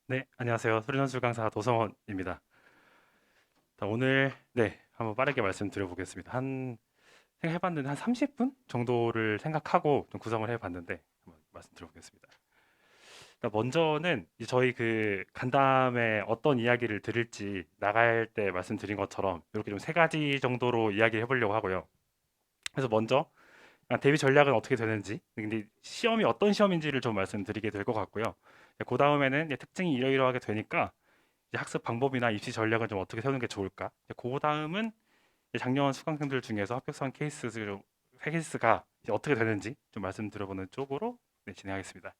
네, 안녕하세요. 소리전술 강사 도성원입니다. 자, 오늘 한번 빠르게 말씀드려보겠습니다. 생각해봤는데 한 30분 정도를 생각하고 좀 구성을 해봤는데 한번 말씀드려보겠습니다. 그러니까 먼저는 저희 그 간담회 어떤 이야기를 드릴지 나갈 때 말씀드린 것처럼 이렇게 좀 세 가지 정도로 이야기해 보려고 하고요. 그래서 먼저 대비 전략은 어떻게 되는지, 근데 시험이 어떤 시험인지를 좀 말씀드리게 될 것 같고요. 그 다음에는 특징이 이러이러하게 되니까 이제 학습 방법이나 입시 전략을 좀 어떻게 세우는 게 좋을까? 그 다음은 작년 수강생들 중에서 합격한 케이스가 이제 어떻게 되는지 좀 말씀드려보는 쪽으로 진행하겠습니다.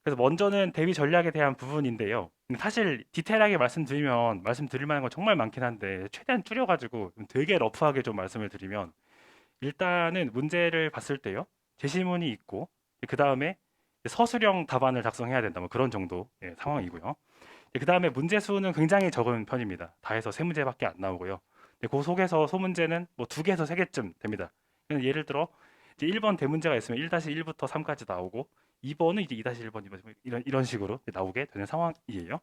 그래서 먼저는 대비 전략에 대한 부분인데요. 근데 사실 디테일하게 말씀드릴 만한 건 정말 많긴 한데 최대한 줄여가지고 좀 되게 러프하게 좀 말씀을 드리면 일단은 문제를 봤을 때요. 제시문이 있고 그 다음에 서술형 답안을 작성해야 된다. 뭐 그런 정도 상황이고요. 그 다음에 문제 수는 굉장히 적은 편입니다. 다 해서 세 문제밖에 안 나오고요. 그 속에서 소문제는 뭐 두 개에서 세 개쯤 됩니다. 예를 들어 이제 1번 대문제가 있으면 1-1부터 3까지 나오고 2번은 이제 2-1번 이런 식으로 나오게 되는 상황이에요.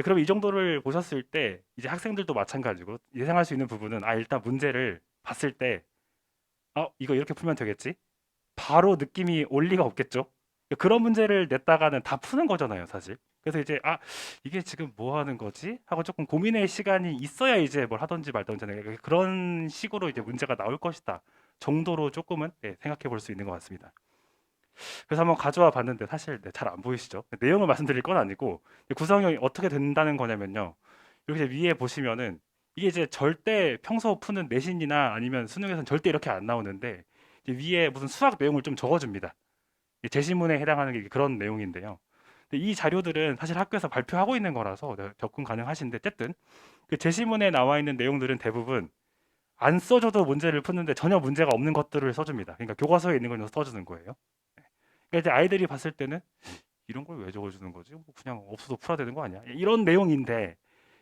그럼 이 정도를 보셨을 때 이제 학생들도 마찬가지고 예상할 수 있는 부분은 일단 문제를 봤을 때 이거 이렇게 풀면 되겠지? 바로 느낌이 올 리가 없겠죠. 그런 문제를 냈다가는 다 푸는 거잖아요, 사실. 그래서 이제 이게 지금 뭐 하는 거지? 하고 조금 고민의 시간이 있어야 이제 뭘 하든지 말든지 그런 식으로 이제 문제가 나올 것이다 정도로 조금은 생각해 볼 수 있는 것 같습니다. 그래서 한번 가져와 봤는데 사실 잘 안 보이시죠? 내용을 말씀드릴 건 아니고 구성형이 어떻게 된다는 거냐면요. 이렇게 위에 보시면은 이게 이제 절대 평소 푸는 내신이나 아니면 수능에서는 절대 이렇게 안 나오는데 이제 위에 무슨 수학 내용을 좀 적어줍니다. 제시문에 해당하는 게 그런 내용인데요. 근데 이 자료들은 사실 학교에서 발표하고 있는 거라서 접근 가능하신데 어쨌든 그 제시문에 나와 있는 내용들은 대부분 안 써줘도 문제를 푸는데 전혀 문제가 없는 것들을 써줍니다. 그러니까 교과서에 있는 걸 써주는 거예요. 그러니까 이제 아이들이 봤을 때는 이런 걸 왜 적어주는 거지? 뭐 그냥 없어도 풀어야 되는 거 아니야? 이런 내용인데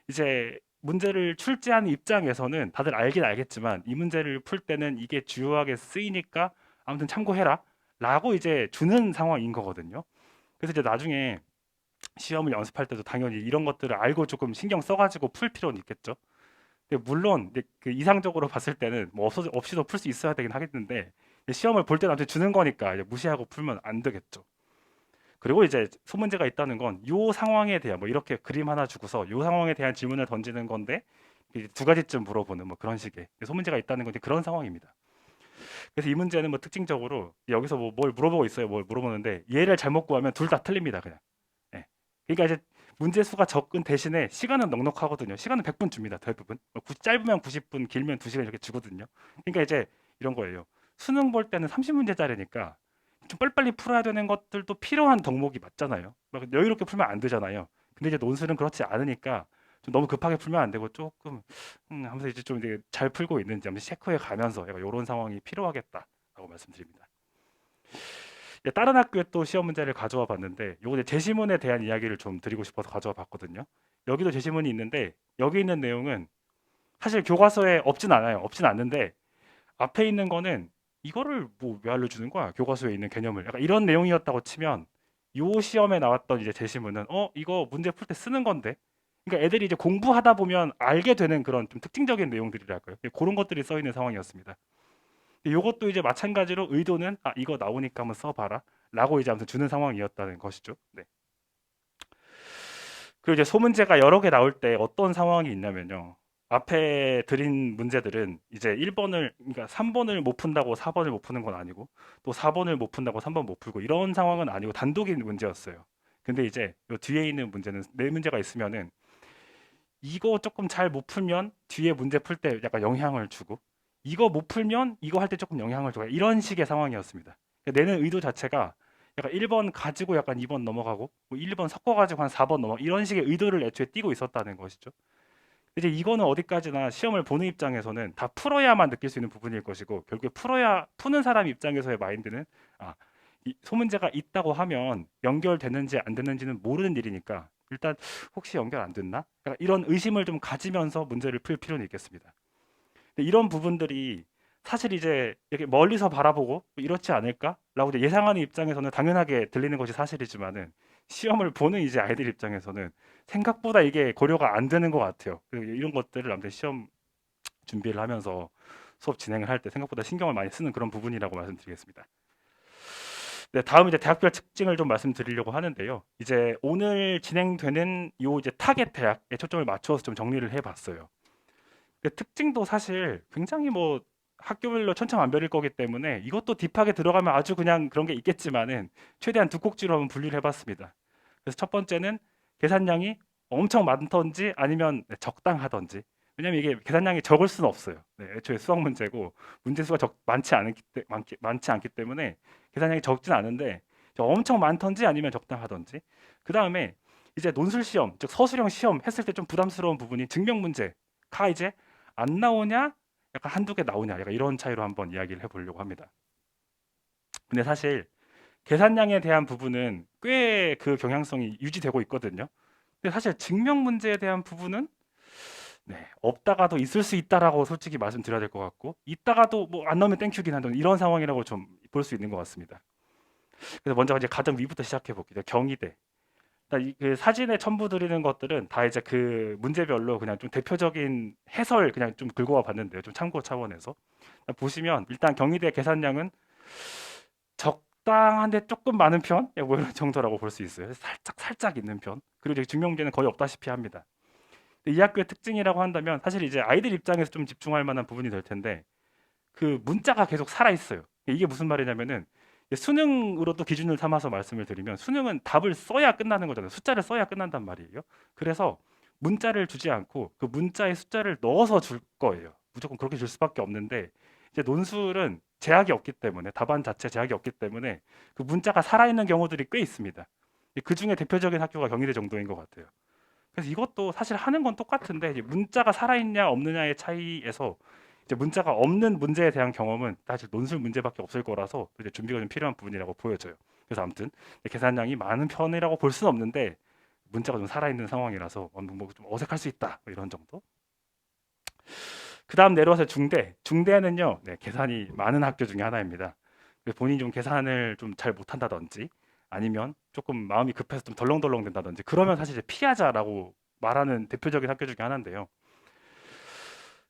이제 문제를 출제하는 입장에서는 다들 알긴 알겠지만 이 문제를 풀 때는 이게 주요하게 쓰이니까 아무튼 참고해라 라고 이제 주는 상황인 거거든요. 그래서 이제 나중에 시험을 연습할 때도 당연히 이런 것들을 알고 조금 신경 써가지고 풀 필요는 있겠죠. 근데 물론 이제 그 이상적으로 봤을 때는 뭐 없이도 풀 수 있어야 되긴 하겠는데 시험을 볼 때는 아무튼 주는 거니까 이제 무시하고 풀면 안 되겠죠. 그리고 이제 소문제가 있다는 건 요 상황에 대한 뭐 이렇게 그림 하나 주고서 요 상황에 대한 질문을 던지는 건데 이제 두 가지쯤 물어보는 뭐 그런 식의 소문제가 있다는 건 이제 그런 상황입니다. 그래서 이 문제는 뭐 특징적으로 여기서 뭐 뭘 물어보고 있어요. 뭘 물어보는데 얘를 잘못 구하면 둘 다 틀립니다. 그냥. 예. 그러니까 이제 문제 수가 적은 대신에 시간은 넉넉하거든요. 시간은 100분 줍니다. 대부분. 짧으면 90분, 길면 2시간 이렇게 주거든요. 그러니까 이제 이런 거예요. 수능 볼 때는 30문제짜리니까 좀 빨리빨리 풀어야 되는 것들도 필요한 덕목이 맞잖아요. 막 여유롭게 풀면 안 되잖아요. 근데 이제 논술은 그렇지 않으니까 좀 너무 급하게 풀면 안 되고 조금 하면서 이제 좀 이제 잘 풀고 있는지 한번 체크해 가면서 약간 이런 상황이 필요하겠다라고 말씀드립니다. 다른 학교에 또 시험 문제를 가져와 봤는데 요거 제시문에 대한 이야기를 좀 드리고 싶어서 가져와 봤거든요. 여기도 제시문이 있는데 여기 있는 내용은 사실 교과서에 없진 않아요. 없진 않는데 앞에 있는 거는 이거를 뭐 왜 알려주는 거야? 교과서에 있는 개념을 약간 이런 내용이었다고 치면 요 시험에 나왔던 이제 제시문은 이거 문제 풀 때 쓰는 건데 그러니까 애들이 이제 공부하다 보면 알게 되는 그런 좀 특징적인 내용들이랄까요? 그런 것들이 써 있는 상황이었습니다. 요것도 이제 마찬가지로 의도는 이거 나오니까 한번 써봐라 라고 이제 아무튼 주는 상황이었다는 것이죠. 네. 그리고 이제 소문제가 여러 개 나올 때 어떤 상황이 있냐면요. 앞에 드린 문제들은 이제 1번을 그러니까 3번을 못 푼다고 4번을 못 푸는 건 아니고 또 4번을 못 푼다고 3번 못 풀고 이런 상황은 아니고 단독인 문제였어요. 근데 이제 요 뒤에 있는 문제는 네 문제가 있으면은 이거 조금 잘 못 풀면 뒤에 문제 풀 때 약간 영향을 주고 이거 못 풀면 이거 할 때 조금 영향을 주고 이런 식의 상황이었습니다. 그러니까 내는 의도 자체가 약간 1번 가지고 약간 2번 넘어가고 뭐 1번 섞어가지고 한 4번 넘어 이런 식의 의도를 애초에 띠고 있었다는 것이죠. 이제 이거는 어디까지나 시험을 보는 입장에서는 다 풀어야만 느낄 수 있는 부분일 것이고 결국에 풀어야 푸는 사람 입장에서의 마인드는 아, 이 소문제가 있다고 하면 연결되는지 안 되는지는 모르는 일이니까 일단 혹시 연결 안 됐나? 약간 이런 의심을 좀 가지면서 문제를 풀 필요는 있겠습니다. 근데 이런 부분들이 사실 이제 이렇게 멀리서 바라보고 이렇지 않을까라고 이제 예상하는 입장에서는 당연하게 들리는 것이 사실이지만은 시험을 보는 이제 아이들 입장에서는 생각보다 이게 고려가 안 되는 것 같아요. 이런 것들을 아무튼 시험 준비를 하면서 수업 진행을 할 때 생각보다 신경을 많이 쓰는 그런 부분이라고 말씀드리겠습니다. 네, 다음 이제 대학별 특징을 좀 말씀드리려고 하는데요. 이제 오늘 진행되는 요 이제 타겟 대학에 초점을 맞춰서 좀 정리를 해봤어요. 특징도 사실 굉장히 뭐 학교별로 천차만별일 거기 때문에 이것도 딥하게 들어가면 아주 그냥 그런 게 있겠지만은 최대한 두 꼭지로 한번 분리를 해봤습니다. 그래서 첫 번째는 계산량이 엄청 많던지 아니면 적당하던지. 왜냐면 이게 계산량이 적을 수는 없어요. 네, 애초에 수학 문제고 문제 수가 많지 않기 때문에 계산량이 적진 않은데 엄청 많던지 아니면 적당하던지. 그 다음에 이제 논술 시험, 즉 서술형 시험 했을 때 좀 부담스러운 부분이 증명 문제가 이제 안 나오냐, 약간 한두 개 나오냐, 약간 이런 차이로 한번 이야기를 해보려고 합니다. 근데 사실 계산량에 대한 부분은 꽤 그 경향성이 유지되고 있거든요. 근데 사실 증명 문제에 대한 부분은 없다가도 있을 수 있다라고 솔직히 말씀드려야 될 것 같고, 있다가도 뭐 안 나오면 땡큐긴 한데 이런 상황이라고 좀 볼 수 있는 것 같습니다. 그래서 먼저 이제 가장 위부터 시작해 볼게요. 경희대. 그 사진에 첨부 드리는 것들은 다 이제 그 문제별로 그냥 좀 대표적인 해설 그냥 좀 긁어와 봤는데요. 좀 참고 차원에서 보시면 일단 경희대 계산량은 적당한데 조금 많은 편, 뭐 이런 정도라고 볼 수 있어요. 살짝 있는 편. 그리고 이제 증명 문제는 거의 없다시피 합니다. 이 학교의 특징이라고 한다면 사실 이제 아이들 입장에서 좀 집중할 만한 부분이 될 텐데 그 문자가 계속 살아 있어요. 이게 무슨 말이냐면은 수능으로 또 기준을 삼아서 말씀을 드리면 수능은 답을 써야 끝나는 거잖아요. 숫자를 써야 끝난단 말이에요. 그래서 문자를 주지 않고 그 문자에 숫자를 넣어서 줄 거예요. 무조건 그렇게 줄 수밖에 없는데 이제 논술은 제약이 없기 때문에 답안 자체 제약이 없기 때문에 그 문자가 살아있는 경우들이 꽤 있습니다. 그 중에 대표적인 학교가 경희대 정도인 것 같아요. 그래서 이것도 사실 하는 건 똑같은데 이제 문자가 살아있냐 없느냐의 차이에서 이제 문자가 없는 문제에 대한 경험은 사실 논술 문제밖에 없을 거라서 이제 준비가 좀 필요한 부분이라고 보여져요. 그래서 아무튼 계산량이 많은 편이라고 볼 수는 없는데 문자가 좀 살아있는 상황이라서 뭐좀 어색할 수 있다 뭐 이런 정도. 그 다음 내려와서 중대. 중대는요 계산이 많은 학교 중에 하나입니다. 본인이 좀 계산을 좀 잘 못한다든지 아니면 조금 마음이 급해서 좀 덜렁덜렁 된다든지 그러면 사실 이제 피하자라고 말하는 대표적인 학교 중에 하나인데요.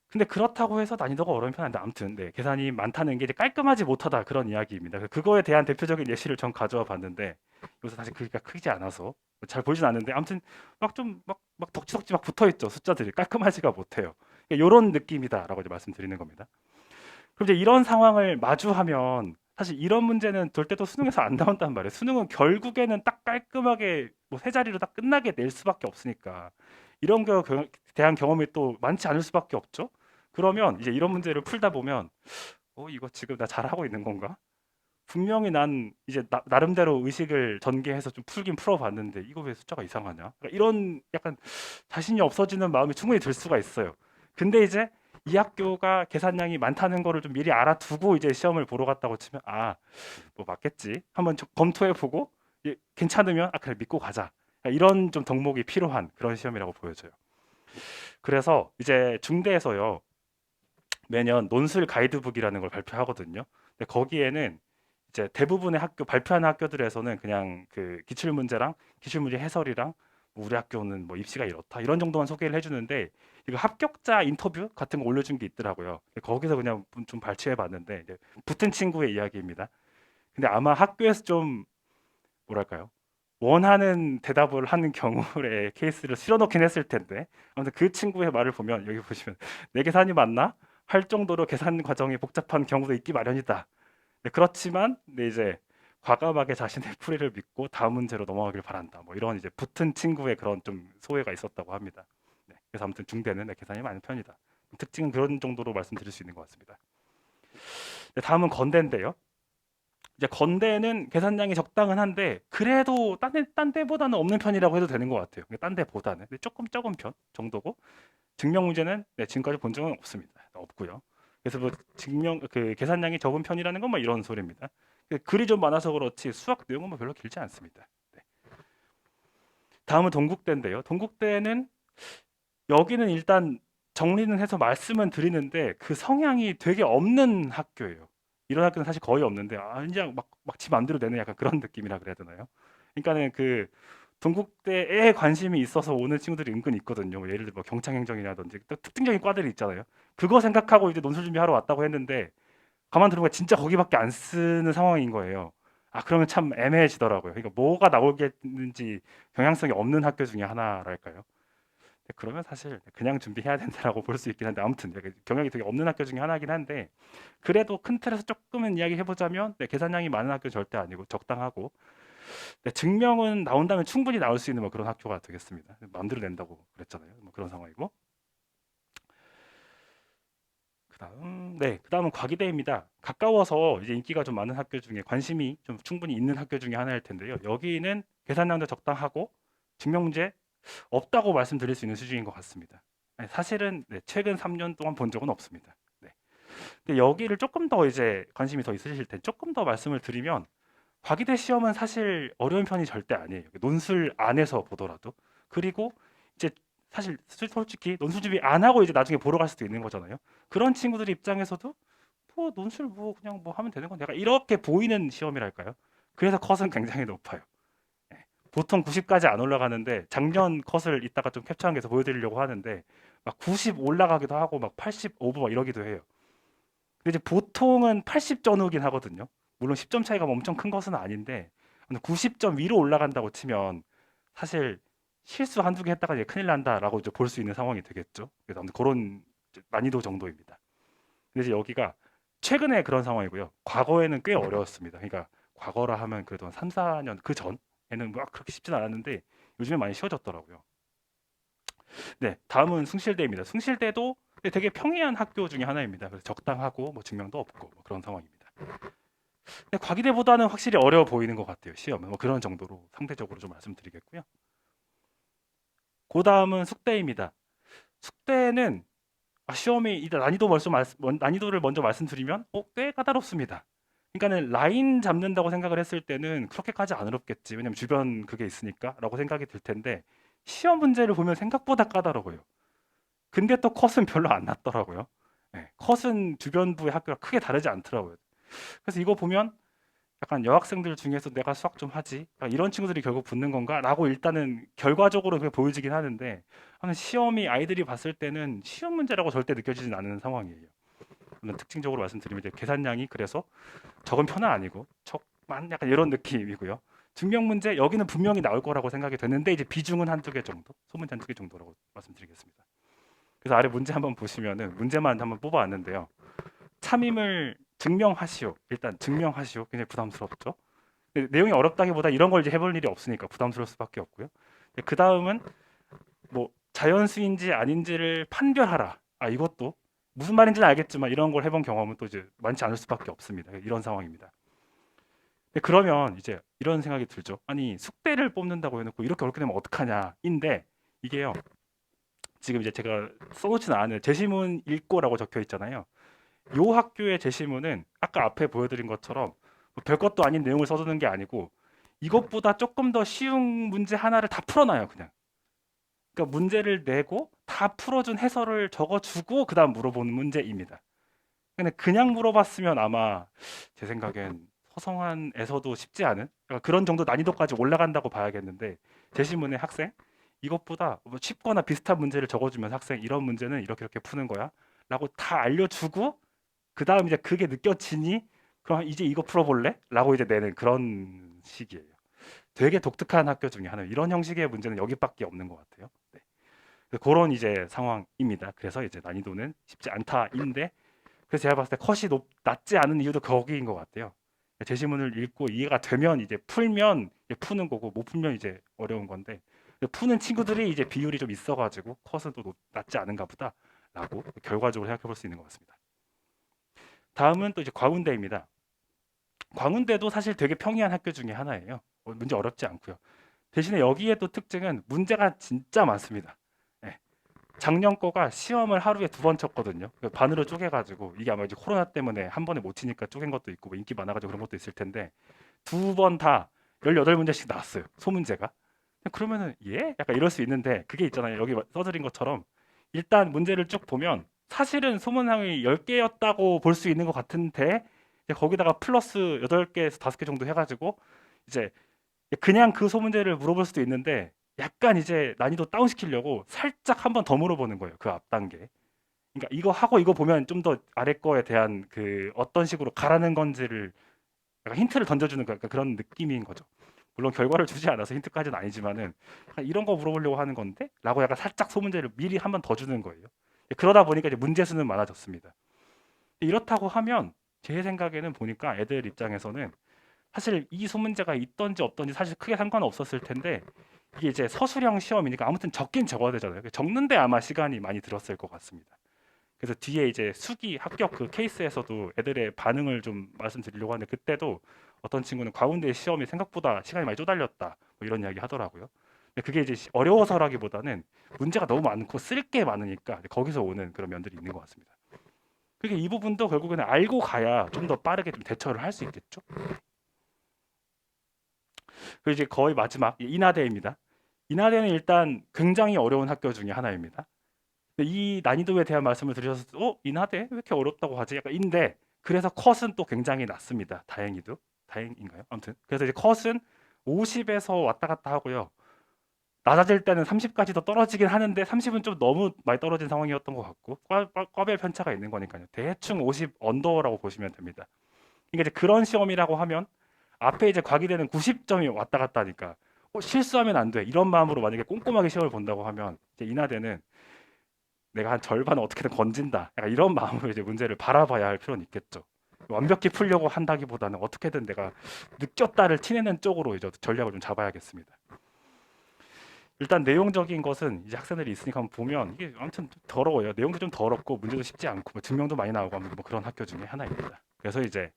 근데 그렇다고 해서 난이도가 어려운 편은 아닌데 아무튼 계산이 많다는 게 이제 깔끔하지 못하다 그런 이야기입니다. 그거에 대한 대표적인 예시를 전 가져와 봤는데 여기서 사실 크기가 크지 않아서 잘 보이진 않는데 아무튼 막 덕지덕지 막 붙어 있죠. 숫자들이 깔끔하지가 못해요. 이런 느낌이다라고 이제 말씀드리는 겁니다. 그럼 이제 이런 상황을 마주하면 사실 이런 문제는 될 때도 수능에서 안 나온단 말이에요. 수능은 결국에는 딱 깔끔하게 뭐 세 자리로 딱 끝나게 낼 수밖에 없으니까 이런 거에 대한 경험이 또 많지 않을 수밖에 없죠. 그러면 이제 이런 문제를 풀다 보면 이거 지금 나 잘하고 있는 건가? 분명히 난 이제 나름대로 의식을 전개해서 좀 풀긴 풀어봤는데 이거 왜 숫자가 이상하냐? 그러니까 이런 약간 자신이 없어지는 마음이 충분히 들 수가 있어요. 근데 이제 이 학교가 계산량이 많다는 거를 좀 미리 알아두고 이제 시험을 보러 갔다고 치면 뭐 맞겠지. 한번 검토해보고 괜찮으면 그래 믿고 가자. 그러니까 이런 좀 덕목이 필요한 그런 시험이라고 보여져요. 그래서 이제 중대에서요 매년 논술 가이드북이라는 걸 발표하거든요. 근데 거기에는 이제 대부분의 학교 발표하는 학교들에서는 그냥 그 기출 문제랑 기출 문제 해설이랑 뭐 우리 학교는 뭐 입시가 이렇다 이런 정도만 소개를 해주는데 이거 합격자 인터뷰 같은 거 올려준 게 있더라고요. 거기서 그냥 좀 발췌해 봤는데 붙은 친구의 이야기입니다. 근데 아마 학교에서 좀 뭐랄까요? 원하는 대답을 하는 경우의 케이스를 실어놓긴 했을 텐데 아무튼 그 친구의 말을 보면 여기 보시면 내 계산이 맞나? 할 정도로 계산 과정이 복잡한 경우도 있기 마련이다. 그렇지만 이제 과감하게 자신의 풀이를 믿고 다음 문제로 넘어가길 바란다. 뭐 이런 이제 붙은 친구의 그런 좀 소회가 있었다고 합니다. 그래서 아무튼 중대는 계산이 많은 편이다. 특징은 그런 정도로 말씀드릴 수 있는 것 같습니다. 다음은 건대인데요. 이제 건대는 계산량이 적당은 한데 그래도 딴 데보다는 없는 편이라고 해도 되는 것 같아요. 딴 데보다는 근데 조금 적은 편 정도고 증명 문제는 지금까지 본 적은 없습니다. 없고요. 그래서 뭐 증명 그 계산량이 적은 편이라는 건 뭐 이런 소리입니다. 글이 좀 많아서 그렇지 수학 내용은 뭐 별로 길지 않습니다. 네. 다음은 동국대인데요. 동국대는 여기는 일단 정리는 해서 말씀은 드리는데 그 성향이 되게 없는 학교예요. 이런 학교는 사실 거의 없는데 그냥 막 지 맘대로 내는 약간 그런 느낌이라 그래야 되나요? 그러니까는 그 동국대에 관심이 있어서 오는 친구들이 은근 있거든요. 뭐 예를 들어 뭐 경창행정이라든지 또 특징적인 과들이 있잖아요. 그거 생각하고 이제 논술 준비하러 왔다고 했는데 가만 들어보니까 진짜 거기밖에 안 쓰는 상황인 거예요. 아, 그러면 참 애매해지더라고요. 그러니까 뭐가 나오겠는지 경향성이 없는 학교 중에 하나랄까요? 그러면 사실 그냥 준비해야 된다라고 볼 수 있긴 한데 아무튼 경향이 되게 없는 학교 중에 하나긴 한데 그래도 큰 틀에서 조금은 이야기해 보자면 계산량이 많은 학교 절대 아니고 적당하고 증명은 나온다면 충분히 나올 수 있는 뭐 그런 학교가 되겠습니다. 마음대로 낸다고 그랬잖아요. 뭐 그런 상황이고 그다음은 과기대입니다. 가까워서 이제 인기가 좀 많은 학교 중에 관심이 좀 충분히 있는 학교 중에 하나일 텐데요. 여기는 계산량도 적당하고 증명 문제 없다고 말씀드릴 수 있는 수준인 것 같습니다. 사실은 최근 3년 동안 본 적은 없습니다. 네. 근데 여기를 조금 더 이제 관심이 더 있으실 텐데 조금 더 말씀을 드리면 과기대 시험은 사실 어려운 편이 절대 아니에요. 논술 안에서 보더라도. 그리고 이제 사실 솔직히 논술 준비 안 하고 이제 나중에 보러 갈 수도 있는 거잖아요. 그런 친구들 입장에서도 뭐 논술 뭐 그냥 뭐 하면 되는 건 내가 이렇게 보이는 시험이랄까요? 그래서 컷은 굉장히 높아요. 예. 보통 90까지 안 올라가는데 작년 컷을 이따가 좀 캡처한 게서 보여드리려고 하는데 막 90 올라가기도 하고 막 80 오버 막 이러기도 해요. 근데 이제 보통은 80 전후긴 하거든요. 물론 10점 차이가 뭐 엄청 큰 것은 아닌데 90점 위로 올라간다고 치면 사실 실수 한두 개 했다가 이제 큰일 난다라고 이제 볼 수 있는 상황이 되겠죠. 그래서 아무튼 그런 난이도 정도입니다. 근데 이제 여기가 최근에 그런 상황이고요. 과거에는 꽤 어려웠습니다. 그러니까 과거라 하면 그래도 한 3, 4년 그 전에는 막 그렇게 쉽진 않았는데 요즘에 많이 쉬워졌더라고요. 네, 다음은 숭실대입니다. 숭실대도 되게 평이한 학교 중에 하나입니다. 그래서 적당하고 뭐 증명도 없고 뭐 그런 상황입니다. 근데 과기대보다는 확실히 어려워 보이는 것 같아요. 시험은 뭐 그런 정도로 상대적으로 좀 말씀드리겠고요. 그 다음은 숙대입니다. 숙대는 시험이 일단 난이도를 먼저 말씀드리면 꽤 까다롭습니다. 그러니까는 라인 잡는다고 생각을 했을 때는 그렇게까지 안 어렵겠지. 왜냐면 주변 그게 있으니까라고 생각이 들 텐데 시험 문제를 보면 생각보다 까다로워요. 근데 또 컷은 별로 안 났더라고요. 네, 컷은 주변부의 학교가 크게 다르지 않더라고요. 그래서 이거 보면 약간 여학생들 중에서 내가 수학 좀 하지 이런 친구들이 결국 붙는 건가라고 일단은 결과적으로 그게 보여지긴 하는데 시험이 아이들이 봤을 때는 시험 문제라고 절대 느껴지진 않는 상황이에요. 물론 특징적으로 말씀드리면 이제 계산량이 그래서 적은 편은 아니고 척만 약간 이런 느낌이고요. 증명 문제 여기는 분명히 나올 거라고 생각이 되는데 이제 비중은 한두 개 정도, 소문제 한두 개 정도라고 말씀드리겠습니다. 그래서 아래 문제 한번 보시면은 문제만 한번 뽑아왔는데요. 참임을 증명하시오. 일단 증명하시오. 굉장히 부담스럽죠. 내용이 어렵다기보다 이런 걸 이제 해볼 일이 없으니까 부담스러울 수밖에 없고요. 그 다음은 뭐 자연수인지 아닌지를 판별하라. 이것도 무슨 말인지는 알겠지만 이런 걸 해본 경험은 또 이제 많지 않을 수밖에 없습니다. 이런 상황입니다. 그러면 이제 이런 생각이 들죠. 아니 숙대를 뽑는다고 해놓고 이렇게 어렵게 되면 어떡하냐인데 이게요. 지금 이제 제가 써놓지는 않은 제시문 읽고라고 적혀 있잖아요. 요 학교의 제시문은 아까 앞에 보여드린 것처럼 뭐 별것도 아닌 내용을 써두는 게 아니고 이것보다 조금 더 쉬운 문제 하나를 다 풀어놔요, 그냥. 그러니까 문제를 내고 다 풀어준 해설을 적어주고 그다음 물어보는 문제입니다. 근데 그냥 물어봤으면 아마 제 생각엔 서성한에서도 쉽지 않은 그러니까 그런 정도 난이도까지 올라간다고 봐야겠는데 제시문의 학생 이것보다 뭐 쉽거나 비슷한 문제를 적어주면 학생 이런 문제는 이렇게 이렇게 푸는 거야 라고 다 알려주고 그다음 이제 그게 느껴지니 그럼 이제 이거 풀어볼래? 라고 이제 내는 그런 식이에요. 되게 독특한 학교 중에 하나. 이런 형식의 문제는 여기밖에 없는 것 같아요. 네. 그런 이제 상황입니다. 그래서 이제 난이도는 쉽지 않다인데 그래서 제가 봤을 때 컷이 낮지 않은 이유도 거기인 것 같아요. 제시문을 읽고 이해가 되면 이제 풀면 이제 푸는 거고 못 풀면 이제 어려운 건데 푸는 친구들이 이제 비율이 좀 있어가지고 컷은 또 낮지 않은가 보다라고 결과적으로 생각해 볼 수 있는 것 같습니다. 다음은 또 이제 광운대입니다. 광운대도 사실 되게 평이한 학교 중에 하나예요. 문제 어렵지 않고요. 대신에 여기에 또 특징은 문제가 진짜 많습니다. 예. 작년 거가 시험을 하루에 2번 쳤거든요. 반으로 쪼개가지고 이게 아마 이제 코로나 때문에 한 번에 못 치니까 쪼갠 것도 있고 뭐 인기 많아가지고 그런 것도 있을 텐데 2번 다 18문제씩 나왔어요. 소문제가. 그러면은 예? 약간 이럴 수 있는데 그게 있잖아요. 여기 써드린 것처럼 일단 문제를 쭉 보면 사실은 소문항이 10개였다고 볼 수 있는 것 같은데 거기다가 플러스 8개에서 5개 정도 해가지고 이제 그냥 그 소문제를 물어볼 수도 있는데 약간 이제 난이도 다운시키려고 살짝 한 번 더 물어보는 거예요. 그 앞 단계. 그러니까 이거 하고 이거 보면 좀 더 아래 거에 대한 그 어떤 식으로 가라는 건지를 약간 힌트를 던져주는 약간 그런 느낌인 거죠. 물론 결과를 주지 않아서 힌트까지는 아니지만은 약간 이런 거 물어보려고 하는 건데 라고 약간 살짝 소문제를 미리 한 번 더 주는 거예요. 그러다 보니까 이제 문제 수는 많아졌습니다. 이렇다고 하면 제 생각에는 보니까 애들 입장에서는 사실 이 소문제가 있던지 없던지 사실 크게 상관없었을 텐데 이게 이제 서술형 시험이니까 아무튼 적긴 적어야 되잖아요. 적는데 아마 시간이 많이 들었을 것 같습니다. 그래서 뒤에 이제 수기 합격 그 케이스에서도 애들의 반응을 좀 말씀드리려고 하는데 그때도 어떤 친구는 과운대 시험이 생각보다 시간이 많이 쪼달렸다 뭐 이런 이야기 하더라고요. 근데 그게 이제 어려워서라기보다는 문제가 너무 많고 쓸 게 많으니까 거기서 오는 그런 면들이 있는 것 같습니다. 그게 이 부분도 결국에는 알고 가야 좀 더 빠르게 좀 대처를 할 수 있겠죠. 그리고 이제 거의 마지막 인하대입니다. 인하대는 일단 굉장히 어려운 학교 중에 하나입니다. 이 난이도에 대한 말씀을 드려서 인하대 왜 이렇게 어렵다고 하지? 약간 인데 그래서 컷은 또 굉장히 낮습니다. 다행히도 다행인가요? 아무튼 그래서 이제 컷은 50에서 왔다 갔다 하고요. 낮아질 때는 30까지도 떨어지긴 하는데 30은 좀 너무 많이 떨어진 상황이었던 것 같고 과별 편차가 있는 거니까요. 대충 50 언더라고 보시면 됩니다. 그러니까 이제 그런 시험이라고 하면 앞에 이제 과기되는 90점이 왔다 갔다 하니까 실수하면 안 돼. 이런 마음으로 만약에 꼼꼼하게 시험을 본다고 하면 이제 인하대는 내가 한 절반은 어떻게든 건진다. 약간 이런 마음으로 이제 문제를 바라봐야 할 필요는 있겠죠. 완벽히 풀려고 한다기보다는 어떻게든 내가 느꼈다를 티내는 쪽으로 이제 전략을 좀 잡아야겠습니다. 일단 내용적인 것은 이제 학생들이 있으니까 한번 보면 이게 아무튼 좀 더러워요. 내용도 좀 더럽고 문제도 쉽지 않고 뭐 증명도 많이 나오고 뭐 그런 학교 중에 하나입니다. 그래서 이제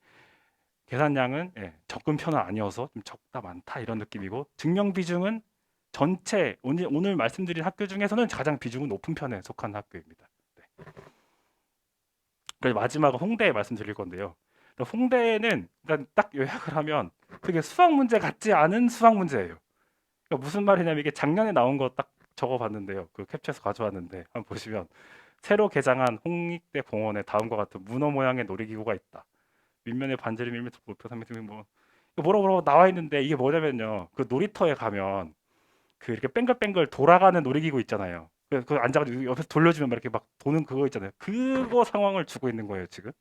계산량은 접근 편은 아니어서 좀 적다 많다 이런 느낌이고 증명 비중은 전체 오늘 말씀드린 학교 중에서는 가장 비중은 높은 편에 속한 학교입니다. 네. 그리고 마지막은 홍대 말씀드릴 건데요. 홍대는 일단 딱 요약을 하면 되게 수학 문제 같지 않은 수학 문제예요. 그러니까 무슨 말이냐면 이게 작년에 나온 거 딱 적어봤는데요. 그 캡처해서 가져왔는데 한번 보시면 새로 개장한 홍익대 공원에 다음과 같은 문어 모양의 놀이기구가 있다. 윗면에 반지름 1m, 높이 3m 뭐 뭐라고 나와 있는데 이게 뭐냐면요. 그 놀이터에 가면 그 이렇게 뱅글뱅글 돌아가는 놀이기구 있잖아요. 그 앉아가지고 옆에서 돌려주면 막 이렇게 막 도는 그거 있잖아요. 그거 상황을 주고 있는 거예요 지금.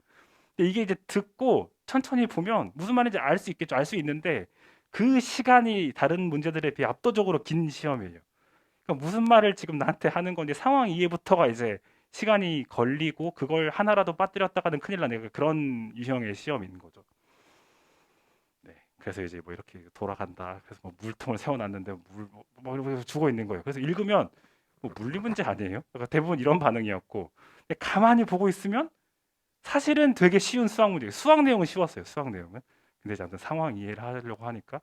근데 이게 이제 듣고 천천히 보면 무슨 말인지 알 수 있겠죠. 알 수 있는데 그 시간이 다른 문제들에 비해 압도적으로 긴 시험이에요. 그러니까 무슨 말을 지금 나한테 하는 건지 상황 이해부터가 이제 시간이 걸리고 그걸 하나라도 빠뜨렸다가는 큰일 나네. 그런 유형의 시험인 거죠. 네. 그래서 이제 뭐 이렇게 돌아간다. 그래서 뭐 물통을 세워놨는데 뭐 이러고 주고 있는 거예요. 그래서 읽으면 뭐 물리 문제 아니에요? 그러니까 대부분 이런 반응이었고 근데 가만히 보고 있으면 사실은 되게 쉬운 수학 문제예요. 수학 내용은 쉬웠어요. 수학 내용은. 근데 이제 아무튼 상황 이해를 하려고 하니까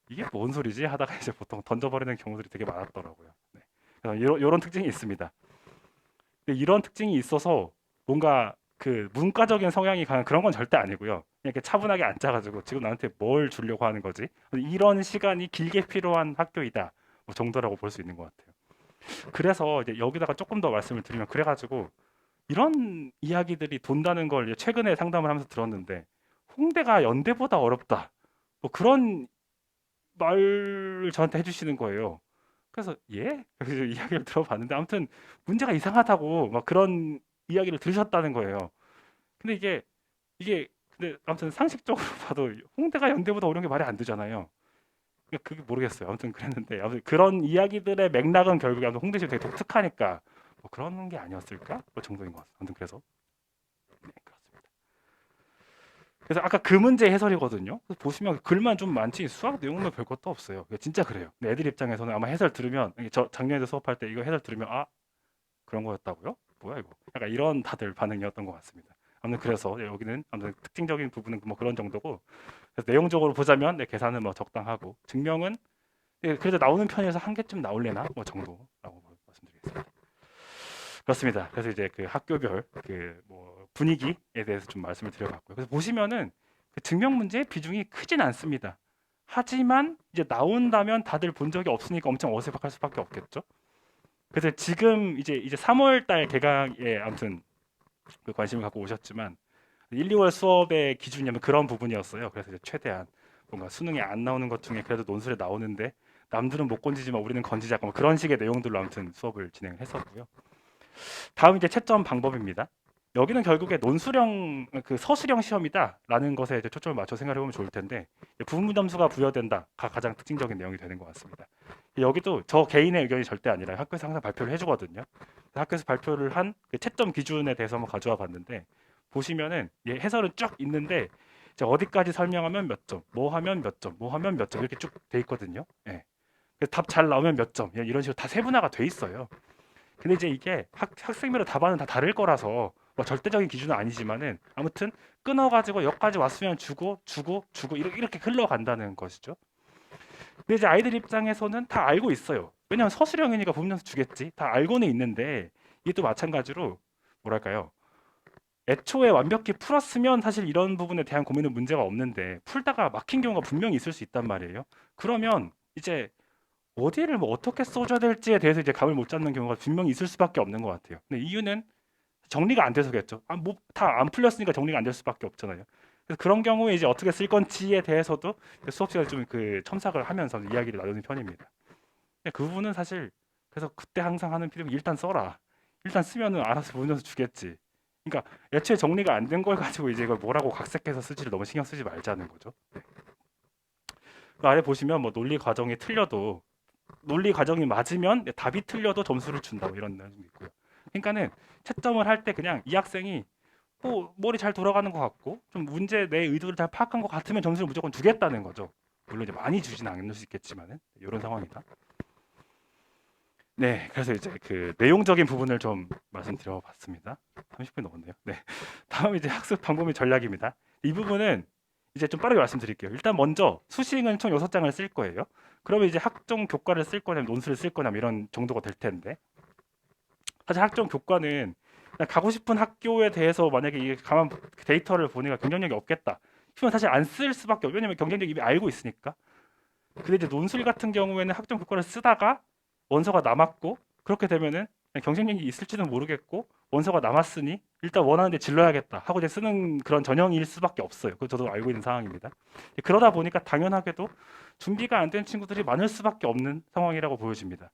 이게 뭔 소리지 하다가 이제 보통 던져버리는 경우들이 되게 많았더라고요. 네. 그래서 이런 특징이 있습니다. 근데 이런 특징이 있어서 뭔가 그 문과적인 성향이 강한 그런 건 절대 아니고요. 그냥 이렇게 차분하게 앉아가지고 지금 나한테 뭘 주려고 하는 거지? 이런 시간이 길게 필요한 학교이다. 뭐 정도라고 볼 수 있는 것 같아요. 그래서 이제 여기다가 조금 더 말씀을 드리면 그래가지고 이런 이야기들이 돈다는 걸 이제 최근에 상담을 하면서 들었는데 홍대가 연대보다 어렵다. 뭐 그런 말을 저한테 해주시는 거예요. 그래서 예? 그래서 이야기를 들어봤는데 아무튼 문제가 이상하다고 막 그런 이야기를 들으셨다는 거예요. 근데 이게 근데 아무튼 상식적으로 봐도 홍대가 연대보다 어려운 게 말이 안 되잖아요. 그러니까 그게 모르겠어요. 아무튼 그랬는데 아무튼 그런 이야기들의 맥락은 결국에 아무튼 홍대시 되게 독특하니까 뭐 그런 게 아니었을까? 뭐 정도인 것 같아요. 아무튼 그래서 네, 그렇습니다. 그래서 아까 그 문제 해설이거든요. 그래서 보시면 글만 좀 많지 수학 내용은 별 것도 없어요. 진짜 그래요. 근데 애들 입장에서는 아마 해설 들으면 저 작년에도 수업할 때 이거 해설 들으면 그런 거였다고요? 뭐야 이거? 약간 이런 다들 반응이었던 것 같습니다. 아무튼 그래서 여기는 아무튼 특징적인 부분은 뭐 그런 정도고 그래서 내용적으로 보자면 계산은 뭐 적당하고 증명은 그래도 나오는 편에서 한 개쯤 나올래나 뭐 정도라고 말씀드리겠습니다. 그렇습니다. 그래서 이제 그 학교별 그 뭐 분위기에 대해서 좀 말씀을 드려봤고요. 그래서 보시면은 그 증명 문제의 비중이 크진 않습니다. 하지만 이제 나온다면 다들 본 적이 없으니까 엄청 어색할 수밖에 없겠죠. 그래서 지금 이제 3월 달 개강에 아무튼 그 관심을 갖고 오셨지만 1, 2월 수업의 기준이면 그런 부분이었어요. 그래서 이제 최대한 뭔가 수능에 안 나오는 것 중에 그래도 논술에 나오는데 남들은 못 건지지만 우리는 건지자 뭐 그런 식의 내용들로 아무튼 수업을 진행을 했었고요. 다음 이제 채점 방법입니다. 여기는 결국에 논술형 그 서술형 시험이다라는 것에 이제 초점을 맞춰 생각해 보면 좋을 텐데 부분 점수가 부여된다가 가장 특징적인 내용이 되는 것 같습니다. 여기도 저 개인의 의견이 절대 아니라 학교에서 항상 발표를 해주거든요. 학교에서 발표를 한 그 채점 기준에 대해서 한번 가져와 봤는데 보시면은 해설은 쭉 있는데 이제 어디까지 설명하면 몇 점, 뭐 하면 몇 점, 뭐 하면 몇 점 이렇게 쭉 돼 있거든요. 예. 답 잘 나오면 몇 점 이런 식으로 다 세분화가 돼 있어요. 근데 이제 이게 학생별로 답안은 다 다를 거라서 뭐 절대적인 기준은 아니지만은 아무튼 끊어가지고 여기까지 왔으면 주고 이렇게 흘러간다는 것이죠. 근데 이제 아이들 입장에서는 다 알고 있어요. 왜냐하면 서술형이니까 보면서 주겠지. 다 알고는 있는데 이게 또 마찬가지로 뭐랄까요? 애초에 완벽히 풀었으면 사실 이런 부분에 대한 고민은 문제가 없는데 풀다가 막힌 경우가 분명히 있을 수 있단 말이에요. 그러면 이제 어디를 뭐 어떻게 써줘야 될지에 대해서 이제 감을 못 잡는 경우가 분명히 있을 수밖에 없는 것 같아요. 근데 이유는 정리가 안 돼서겠죠. 아, 뭐 다 안 풀렸으니까 정리가 안 될 수밖에 없잖아요. 그래서 그런 경우에 이제 어떻게 쓸 건지에 대해서도 수업 시간에 좀 그 첨삭을 하면서 이야기를 나누는 편입니다. 근데 그 부분은 사실 그래서 그때 항상 하는 피드백 일단 써라. 일단 쓰면은 알아서 보면서 주겠지. 그러니까 애초에 정리가 안 된 걸 가지고 이제 이걸 뭐라고 각색해서 쓰지를 너무 신경 쓰지 말자는 거죠. 그 아래 보시면 뭐 논리 과정이 틀려도 논리 과정이 맞으면 답이 틀려도 점수를 준다 뭐 이런 내용이 있고요. 그러니까는 채점을 할 때 그냥 이 학생이 뭐 머리 잘 돌아가는 것 같고 좀 문제 내 의도를 잘 파악한 것 같으면 점수를 무조건 주겠다는 거죠. 물론 이제 많이 주진 않을 수 있겠지만은 이런 상황이다. 네, 그래서 이제 그 내용적인 부분을 좀 말씀드려 봤습니다. 30분 넘었네요. 네. 다음 이제 학습 방법의 전략입니다. 이 부분은 이제 좀 빠르게 말씀드릴게요. 일단 먼저 수식은 총 6장을 쓸 거예요. 그러면 이제 학종 교과를 쓸 거냐면 논술을 쓸 거냐면 이런 정도가 될 텐데 사실 학종 교과는 그냥 가고 싶은 학교에 대해서 만약에 이게 가만 데이터를 보니까 경쟁력이 없겠다. 그러면 사실 안 쓸 수밖에 없어요. 왜냐면 경쟁력 이미 알고 있으니까. 근데 이제 논술 같은 경우에는 학종 교과를 쓰다가 원서가 남았고 그렇게 되면은 경쟁력이 있을지는 모르겠고 원서가 남았으니 일단 원하는 데 질러야겠다 하고 이제 쓰는 그런 전형일 수밖에 없어요. 그거 저도 알고 있는 상황입니다. 그러다 보니까 당연하게도 준비가 안 된 친구들이 많을 수밖에 없는 상황이라고 보여집니다.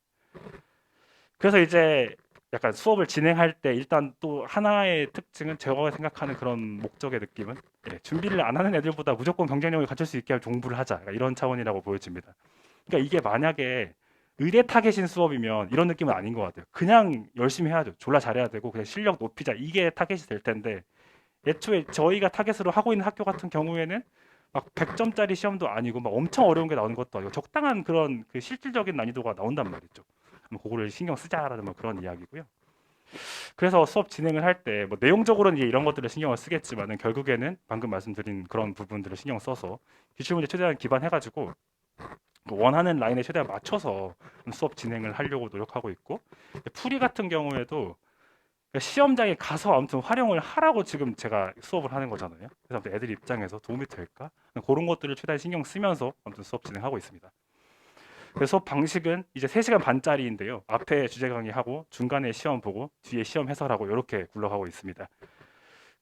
그래서 이제 약간 수업을 진행할 때 일단 또 하나의 특징은 제가 생각하는 그런 목적의 느낌은 준비를 안 하는 애들보다 무조건 경쟁력을 갖출 수 있게 할 공부를 하자 이런 차원이라고 보여집니다. 그러니까 이게 만약에 의대 타겟인 수업이면 이런 느낌은 아닌 것 같아요. 그냥 열심히 해야죠. 졸라 잘해야 되고 그냥 실력 높이자 이게 타겟이 될 텐데 애초에 저희가 타겟으로 하고 있는 학교 같은 경우에는 막 100점짜리 시험도 아니고 막 엄청 어려운 게 나오는 것도 아니고 적당한 그런 그 실질적인 난이도가 나온단 말이죠. 뭐 그거를 신경 쓰자라는 뭐 그런 이야기고요. 그래서 수업 진행을 할 때 뭐 내용적으로는 이제 이런 것들을 신경을 쓰겠지만은 결국에는 방금 말씀드린 그런 부분들을 신경 써서 기출문제 최대한 기반해가지고 원하는 라인에 최대한 맞춰서 수업 진행을 하려고 노력하고 있고 풀이 같은 경우에도 시험장에 가서 아무튼 활용을 하라고 지금 제가 수업을 하는 거잖아요. 그래서 아무튼 애들 입장에서 도움이 될까? 그런 것들을 최대한 신경 쓰면서 아무튼 수업 진행하고 있습니다. 그래서 수업 방식은 이제 3시간 반짜리인데요. 앞에 주제 강의하고 중간에 시험 보고 뒤에 시험 해설하고 이렇게 굴러가고 있습니다.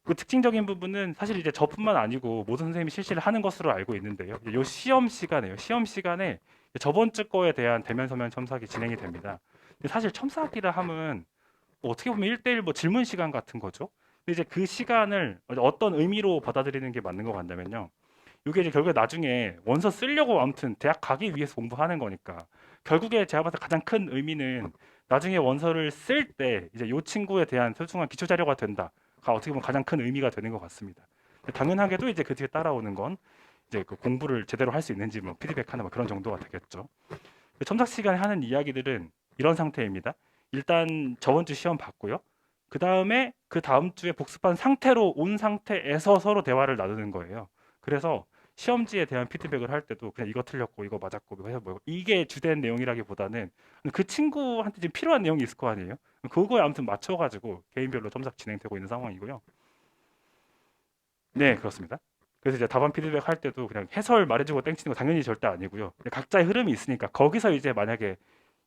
그 특징적인 부분은 사실 이제 저뿐만 아니고 모든 선생님이 실시를 하는 것으로 알고 있는데요. 이 시험 시간에요. 시험 시간에 저번 주 거에 대한 대면 서면 첨삭이 진행이 됩니다. 근데 사실 첨삭이라 하면 뭐 어떻게 보면 1대1 뭐 질문 시간 같은 거죠. 근데 이제 그 시간을 어떤 의미로 받아들이는 게 맞는 것 같냐면요. 이게 이제 결국에 나중에 원서 쓰려고 아무튼 대학 가기 위해서 공부하는 거니까 결국에 제가 봤을 때 가장 큰 의미는 나중에 원서를 쓸 때 이제 이 친구에 대한 소중한 기초 자료가 된다가 어떻게 보면 가장 큰 의미가 되는 것 같습니다. 당연하게도 이제 그 뒤에 따라오는 건 이제 그 공부를 제대로 할 수 있는지 뭐 피드백하는 뭐 그런 정도가 되겠죠. 첨삭 시간에 하는 이야기들은 이런 상태입니다. 일단 저번 주 시험 봤고요. 그 다음에 그 다음 주에 복습한 상태로 온 상태에서 서로 대화를 나누는 거예요. 그래서 시험지에 대한 피드백을 할 때도 그냥 이거 틀렸고 이거 맞았고 이거 해서 뭐 이게 주된 내용이라기보다는 그 친구한테 지금 필요한 내용이 있을 거 아니에요. 그거에 아무튼 맞춰가지고 개인별로 첨삭 진행되고 있는 상황이고요. 네, 그렇습니다. 그래서 이제 답안 피드백 할 때도 그냥 해설 말해주고 땡치는 거 당연히 절대 아니고요. 각자의 흐름이 있으니까 거기서 이제 만약에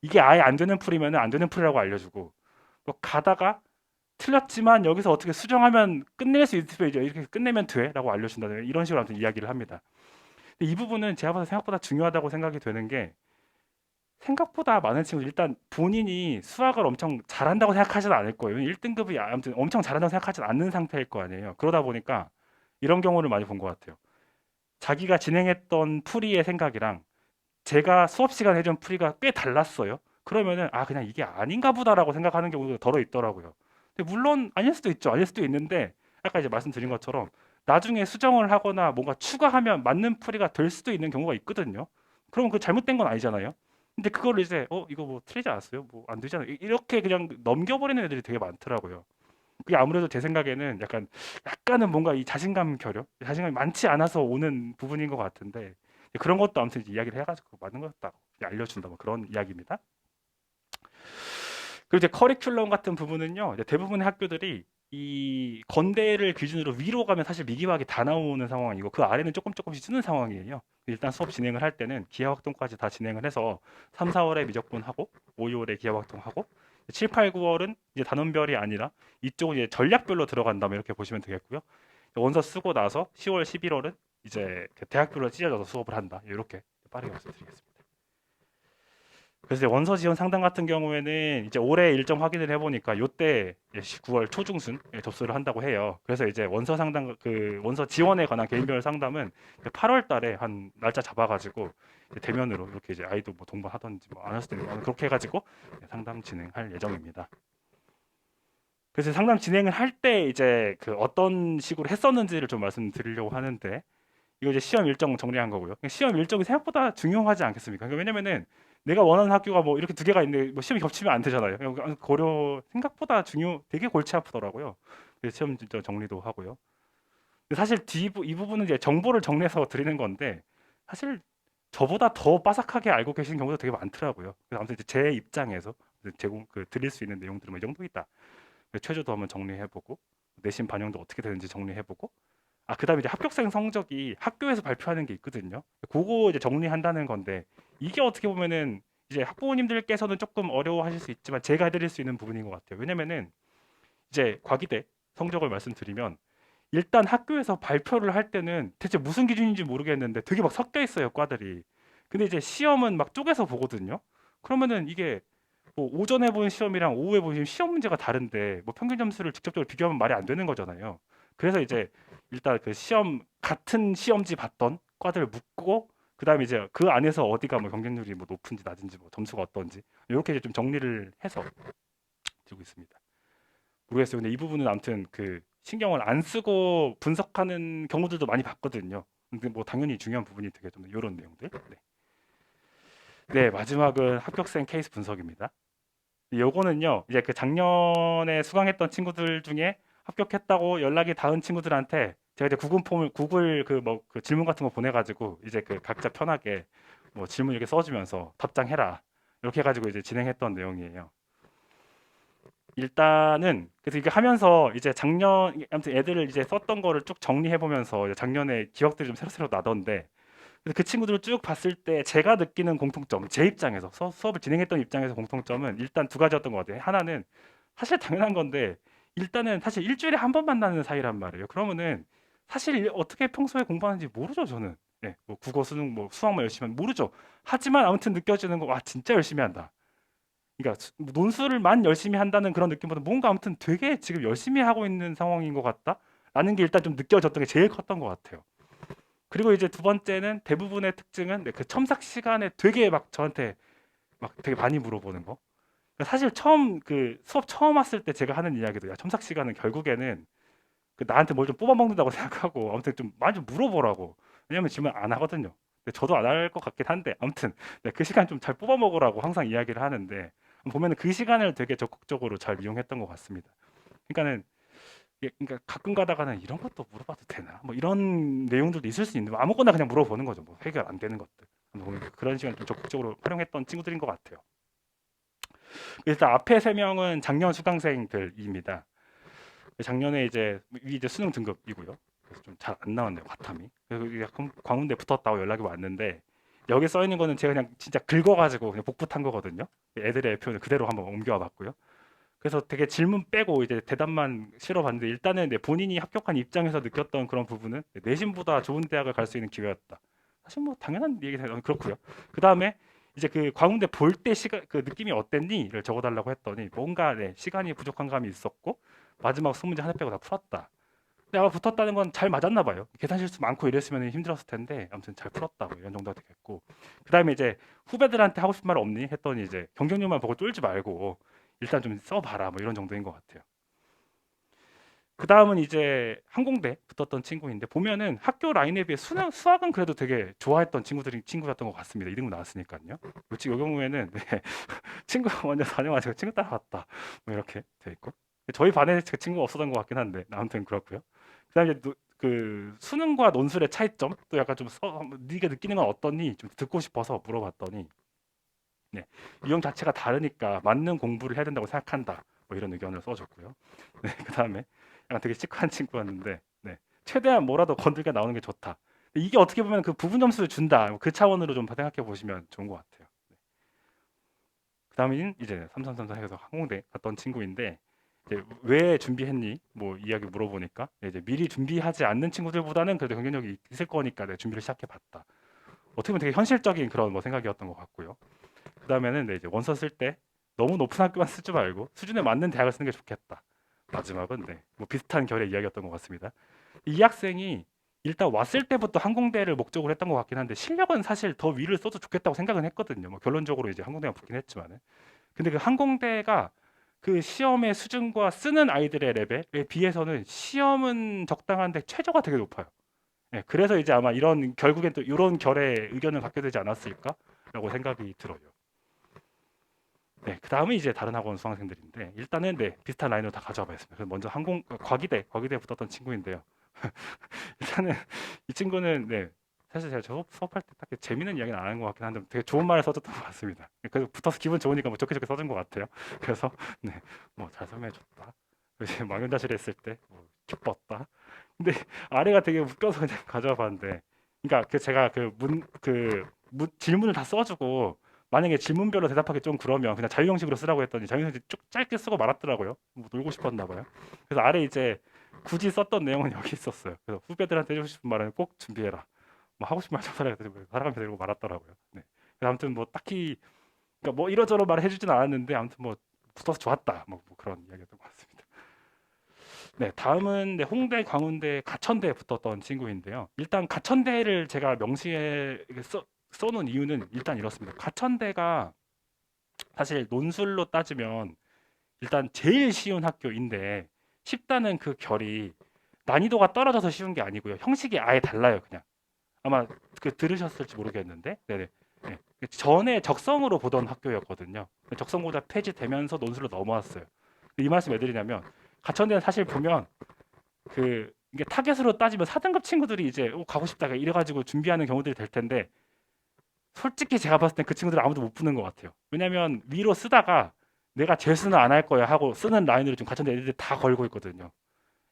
이게 아예 안 되는 풀이면 안 되는 풀이라고 알려주고 또 가다가 틀렸지만 여기서 어떻게 수정하면 끝낼 수 있으면 이제 이렇게 끝내면 돼라고 알려준다든가 이런 식으로 아무튼 이야기를 합니다. 근데 이 부분은 제가 봐서 생각보다 중요하다고 생각이 되는 게 생각보다 많은 친구들 일단 본인이 수학을 엄청 잘한다고 생각하지는 않을 거예요. 1등급이 아무튼 엄청 잘한다고 생각하지는 않는 상태일 거 아니에요. 그러다 보니까 이런 경우를 많이 본 것 같아요. 자기가 진행했던 풀이의 생각이랑 제가 수업 시간에 해준 풀이가 꽤 달랐어요. 그러면은 아 그냥 이게 아닌가 보다라고 생각하는 경우도 더러 있더라고요. 근데 물론 아닐 수도 있죠. 아닐 수도 있는데 아까 이제 말씀드린 것처럼 나중에 수정을 하거나 뭔가 추가하면 맞는 풀이가 될 수도 있는 경우가 있거든요. 그러면 그 잘못된 건 아니잖아요. 근데 그걸 이제 이거 뭐 틀리지 않았어요? 뭐 안 되잖아요. 이렇게 그냥 넘겨버리는 애들이 되게 많더라고요. 그게 아무래도 제 생각에는 약간은 뭔가 이 자신감 결여, 자신감이 많지 않아서 오는 부분인 것 같은데 그런 것도 아무튼 이제 이야기를 해가지고 맞는 거였다 알려준다 뭐 그런 이야기입니다. 그리고 이제 커리큘럼 같은 부분은요, 이제 대부분의 학교들이 이 건대를 기준으로 위로 가면 사실 미기화학이 다 나오는 상황이고 그 아래는 조금씩 쓰는 상황이에요. 일단 수업 진행을 할 때는 기하활동까지 다 진행을 해서 3, 4월에 미적분하고 5, 6월에 기하활동하고 7, 8, 9월은 이제 단원별이 아니라 이쪽은 이제 전략별로 들어간다면 이렇게 보시면 되겠고요. 원서 쓰고 나서 10월, 11월은 이제 대학별로 찢어져서 수업을 한다. 이렇게 빠르게 말씀드리겠습니다. 그래서 이제 원서 지원 상담 같은 경우에는 이제 올해 일정 확인을 해보니까 요때 9월 초중순에 접수를 한다고 해요. 그래서 이제 원서 상담 그 원서 지원에 관한 개인별 상담은 8월 달에 한 날짜 잡아가지고 이제 대면으로 이렇게 이제 아이도 뭐 동반하던지 뭐 안 할 수도 있고 그렇게 해가지고 상담 진행할 예정입니다. 그래서 상담 진행을 할 때 이제 그 어떤 식으로 했었는지를 좀 말씀드리려고 하는데 이거 이제 시험 일정 정리한 거고요. 시험 일정이 생각보다 중요하지 않겠습니까? 그러니까 왜냐면은 내가 원하는 학교가 뭐 이렇게 두 개가 있는데 뭐 시험이 겹치면 안 되잖아요. 고려 생각보다 되게 골치 아프더라고요. 그래서 시험 진짜 정리도 하고요. 근데 사실 이 부분은 이제 정보를 정리해서 드리는 건데 사실 저보다 더 빠삭하게 알고 계시는 경우도 되게 많더라고요. 그래서 아무튼 이제 제 입장에서 제공 드릴 수 있는 내용들은 이 정도 있다. 최저도 한번 정리해보고 내신 반영도 어떻게 되는지 정리해보고 그다음에 이제 합격생 성적이 학교에서 발표하는 게 있거든요. 그거 이제 정리한다는 건데 이게 어떻게 보면은 이제 학부모님들께서는 조금 어려워하실 수 있지만 제가 해드릴 수 있는 부분인 것 같아요. 왜냐면은 이제 과기대 성적을 말씀드리면 일단 학교에서 발표를 할 때는 대체 무슨 기준인지 모르겠는데 되게 막 섞여 있어요, 과들이. 근데 이제 시험은 막 쪼개서 보거든요. 그러면은 이게 뭐 오전에 본 시험이랑 오후에 본 시험 문제가 다른데 뭐 평균 점수를 직접적으로 비교하면 말이 안 되는 거잖아요. 그래서 이제 일단 그 시험 같은 시험지 봤던 과들을 묶고 그다음에 이제 그 안에서 어디가 뭐 경쟁률이 뭐 높은지 낮은지 뭐 점수가 어떤지 이렇게 이제 좀 정리를 해서 들고 있습니다. 모르겠어요. 근데 이 부분은 아무튼 그 신경을 안 쓰고 분석하는 경우들도 많이 봤거든요. 근데 뭐 당연히 중요한 부분이 되게 좀 이런 내용들. 네. 네, 마지막은 합격생 케이스 분석입니다. 요거는요, 이제 그 작년에 수강했던 친구들 중에 합격했다고 연락이 닿은 친구들한테 제가 이제 구글 그 뭐 그 질문 같은 거 보내가지고 이제 그 각자 편하게 뭐 질문 이렇게 써주면서 답장해라. 이렇게 해가지고 이제 진행했던 내용이에요. 일단은 그래서 이게 하면서 이제 작년 아무튼 애들을 이제 썼던 거를 쭉 정리해 보면서 작년에 기억들이 좀 새록새록 나던데 그래서 그 친구들을 쭉 봤을 때 제가 느끼는 공통점, 제 입장에서 수업을 진행했던 입장에서 공통점은 일단 두 가지였던 것 같아요. 하나는 사실 당연한 건데 일단은 사실 일주일에 한 번 만나는 사이란 말이에요. 그러면은 사실 어떻게 평소에 공부하는지 모르죠, 저는. 네, 뭐 국어, 수능, 뭐 수학만 열심히 하면 모르죠. 하지만 아무튼 느껴지는 거, 와, 진짜 열심히 한다. 그러니까 논술을만 열심히 한다는 그런 느낌보다 뭔가 아무튼 되게 지금 열심히 하고 있는 상황인 것 같다라는 게 일단 좀 느껴졌던 게 제일 컸던 것 같아요. 그리고 이제 두 번째는 대부분의 특징은 그 첨삭 시간에 되게 막 저한테 막 되게 많이 물어보는 거. 그러니까 사실 처음 그 수업 처음 왔을 때 제가 하는 이야기도 야 첨삭 시간은 결국에는 그 나한테 뭘 좀 뽑아먹는다고 생각하고 아무튼 좀 많이 좀 물어보라고. 왜냐면 질문 안 하거든요. 근데 저도 안 할 것 같긴 한데 아무튼 네, 그 시간 좀 잘 뽑아먹으라고 항상 이야기를 하는데 보면은 그 시간을 되게 적극적으로 잘 이용했던 것 같습니다. 그러니까는 그러니까 가끔 가다가는 이런 것도 물어봐도 되나? 뭐 이런 내용들도 있을 수 있는데 아무거나 그냥 물어보는 거죠. 뭐 해결 안 되는 것들. 뭐 그런 시간 좀 적극적으로 활용했던 친구들인 것 같아요. 일단 앞에 세 명은 작년 수강생들입니다. 작년에 이제 수능 등급이고요. 그래서 좀 잘 안 나왔네요, 과탐이. 그래서 약간 광운대 붙었다고 연락이 왔는데 여기 써 있는 거는 제가 그냥 진짜 긁어가지고 그냥 복붙한 거거든요. 애들의 표현을 그대로 한번 옮겨와 봤고요. 그래서 되게 질문 빼고 이제 대답만 실어봤는데 일단은 본인이 합격한 입장에서 느꼈던 그런 부분은 내신보다 좋은 대학을 갈 수 있는 기회였다. 사실 뭐 당연한 얘기는 그렇고요. 그 다음에 이제 그 광운대 볼 때 시간 그 느낌이 어땠니?를 적어달라고 했더니 뭔가 네, 시간이 부족한 감이 있었고 마지막 수문제 하나 빼고 다 풀었다. 근데 아마 붙었다는 건 잘 맞았나 봐요. 계산 실수 많고 이랬으면 힘들었을 텐데 아무튼 잘 풀었다고 이런 정도가 되겠고 그다음에 이제 후배들한테 하고 싶은 말 없니? 했더니 이제 경쟁률만 보고 쫄지 말고 일단 좀 써봐라 뭐 이런 정도인 것 같아요. 그 다음은 이제 항공대 붙었던 친구인데 보면은 학교 라인에 비해 수학은 그래도 되게 좋아했던 친구였던 것 같습니다. 2등급 나왔으니까요. 솔직히 이 경우에는 네, 친구가 먼저 다녀가지고 친구 따라갔다 뭐 이렇게 돼 있고 저희 반에 제 친구가 없었던 것 같긴 한데 아무튼 그렇고요. 그다음에 그 수능과 논술의 차이점 또 약간 좀 네가 느끼는 건 어떠니 좀 듣고 싶어서 물어봤더니 네, 유형 자체가 다르니까 맞는 공부를 해야 된다고 생각한다 뭐 이런 의견을 써줬고요. 네, 그다음에 약간 되게 시크한 친구였는데 네, 최대한 뭐라도 건들게 나오는 게 좋다. 이게 어떻게 보면 그 부분 점수를 준다 그 차원으로 좀 생각해 보시면 좋은 것 같아요. 네. 그다음인 이제 삼삼삼삼 해서 항공대 갔던 친구인데 이제 왜 준비했니? 뭐 이야기 물어보니까 이제 미리 준비하지 않는 친구들보다는 그래도 경쟁력이 있을 거니까 내 준비를 시작해봤다. 어떻게 보면 되게 현실적인 그런 뭐 생각이었던 것 같고요. 그다음에는 네, 이제 원서 쓸 때 너무 높은 학교만 쓰지 말고 수준에 맞는 대학을 쓰는 게 좋겠다. 마지막은 네, 뭐 비슷한 결의 이야기였던 것 같습니다. 이 학생이 일단 왔을 때부터 항공대를 목적으로 했던 것 같긴 한데 실력은 사실 더 위를 써도 좋겠다고 생각은 했거든요. 뭐 결론적으로 이제 항공대가 붙긴 했지만은. 근데 그 항공대가 그 시험의 수준과 쓰는 아이들의 레벨에 비해서는 시험은 적당한데 최저가 되게 높아요. 예, 그래서 이제 아마 이런 결국엔 또 이런 결의 의견을 갖게 되지 않았을까라고 생각이 들어요. 네, 그 다음은 이제 다른 학원 수강생들인데 일단은 네 비슷한 라인으로 다 가져와 봤습니다. 그래서 먼저 과기대에 붙었던 친구인데요. 일단은 이 친구는 네 사실 제가 수업할 때 딱히 재밌는 이야기는 안 하는 것 같긴 한데 되게 좋은 말을 써줬던 것 같습니다. 그래서 붙어서 기분 좋으니까 뭐 좋게 써준 것 같아요. 그래서 네 뭐 잘 설명해줬다. 이제 망연자실 했을 때뭐 기뻤다. 근데 아래가 되게 웃겨서 그냥 가져와 봤는데 그러니까 그 제가 질문을 다 써주고 만약에 질문별로 대답하기 좀 그러면 그냥 자유 형식으로 쓰라고 했더니 자유 형식 쭉 짧게 쓰고 말았더라고요. 뭐 놀고 싶었나 봐요. 그래서 아래 이제 굳이 썼던 내용은 여기 있었어요. 그래서 후배들한테 해주고 싶은 말은 꼭 준비해라. 뭐 하고 싶은 말 살아가면서 이러고 말았더라고요. 네. 아무튼 뭐 딱히 그러니까 뭐 이러저러 말을 해주진 않았는데 아무튼 뭐 붙어서 좋았다. 뭐 그런 이야기였던 것 같습니다. 네, 다음은 네, 홍대, 광운대, 가천대에 붙었던 친구인데요. 일단 가천대를 제가 명시에 써놓은 이유는 일단 이렇습니다. 가천대가 사실 논술로 따지면 일단 제일 쉬운 학교인데 쉽다는 그 결이 난이도가 떨어져서 쉬운 게 아니고요. 형식이 아예 달라요, 그냥. 아마 그 들으셨을지 모르겠는데, 네네. 네. 전에 적성으로 보던 학교였거든요. 적성고사 폐지되면서 논술로 넘어왔어요. 이 말씀 왜 드리냐면 가천대는 사실 보면 그 이게 타겟으로 따지면 4등급 친구들이 이제 가고 싶다 이래가지고 준비하는 경우들이 될 텐데 솔직히 제가 봤을 땐 그 친구들 아무도 못 붙는 것 같아요. 왜냐면 위로 쓰다가 내가 재수는 안 할 거야 하고 쓰는 라인으로 좀 가천대 애들이 다 걸고 있거든요.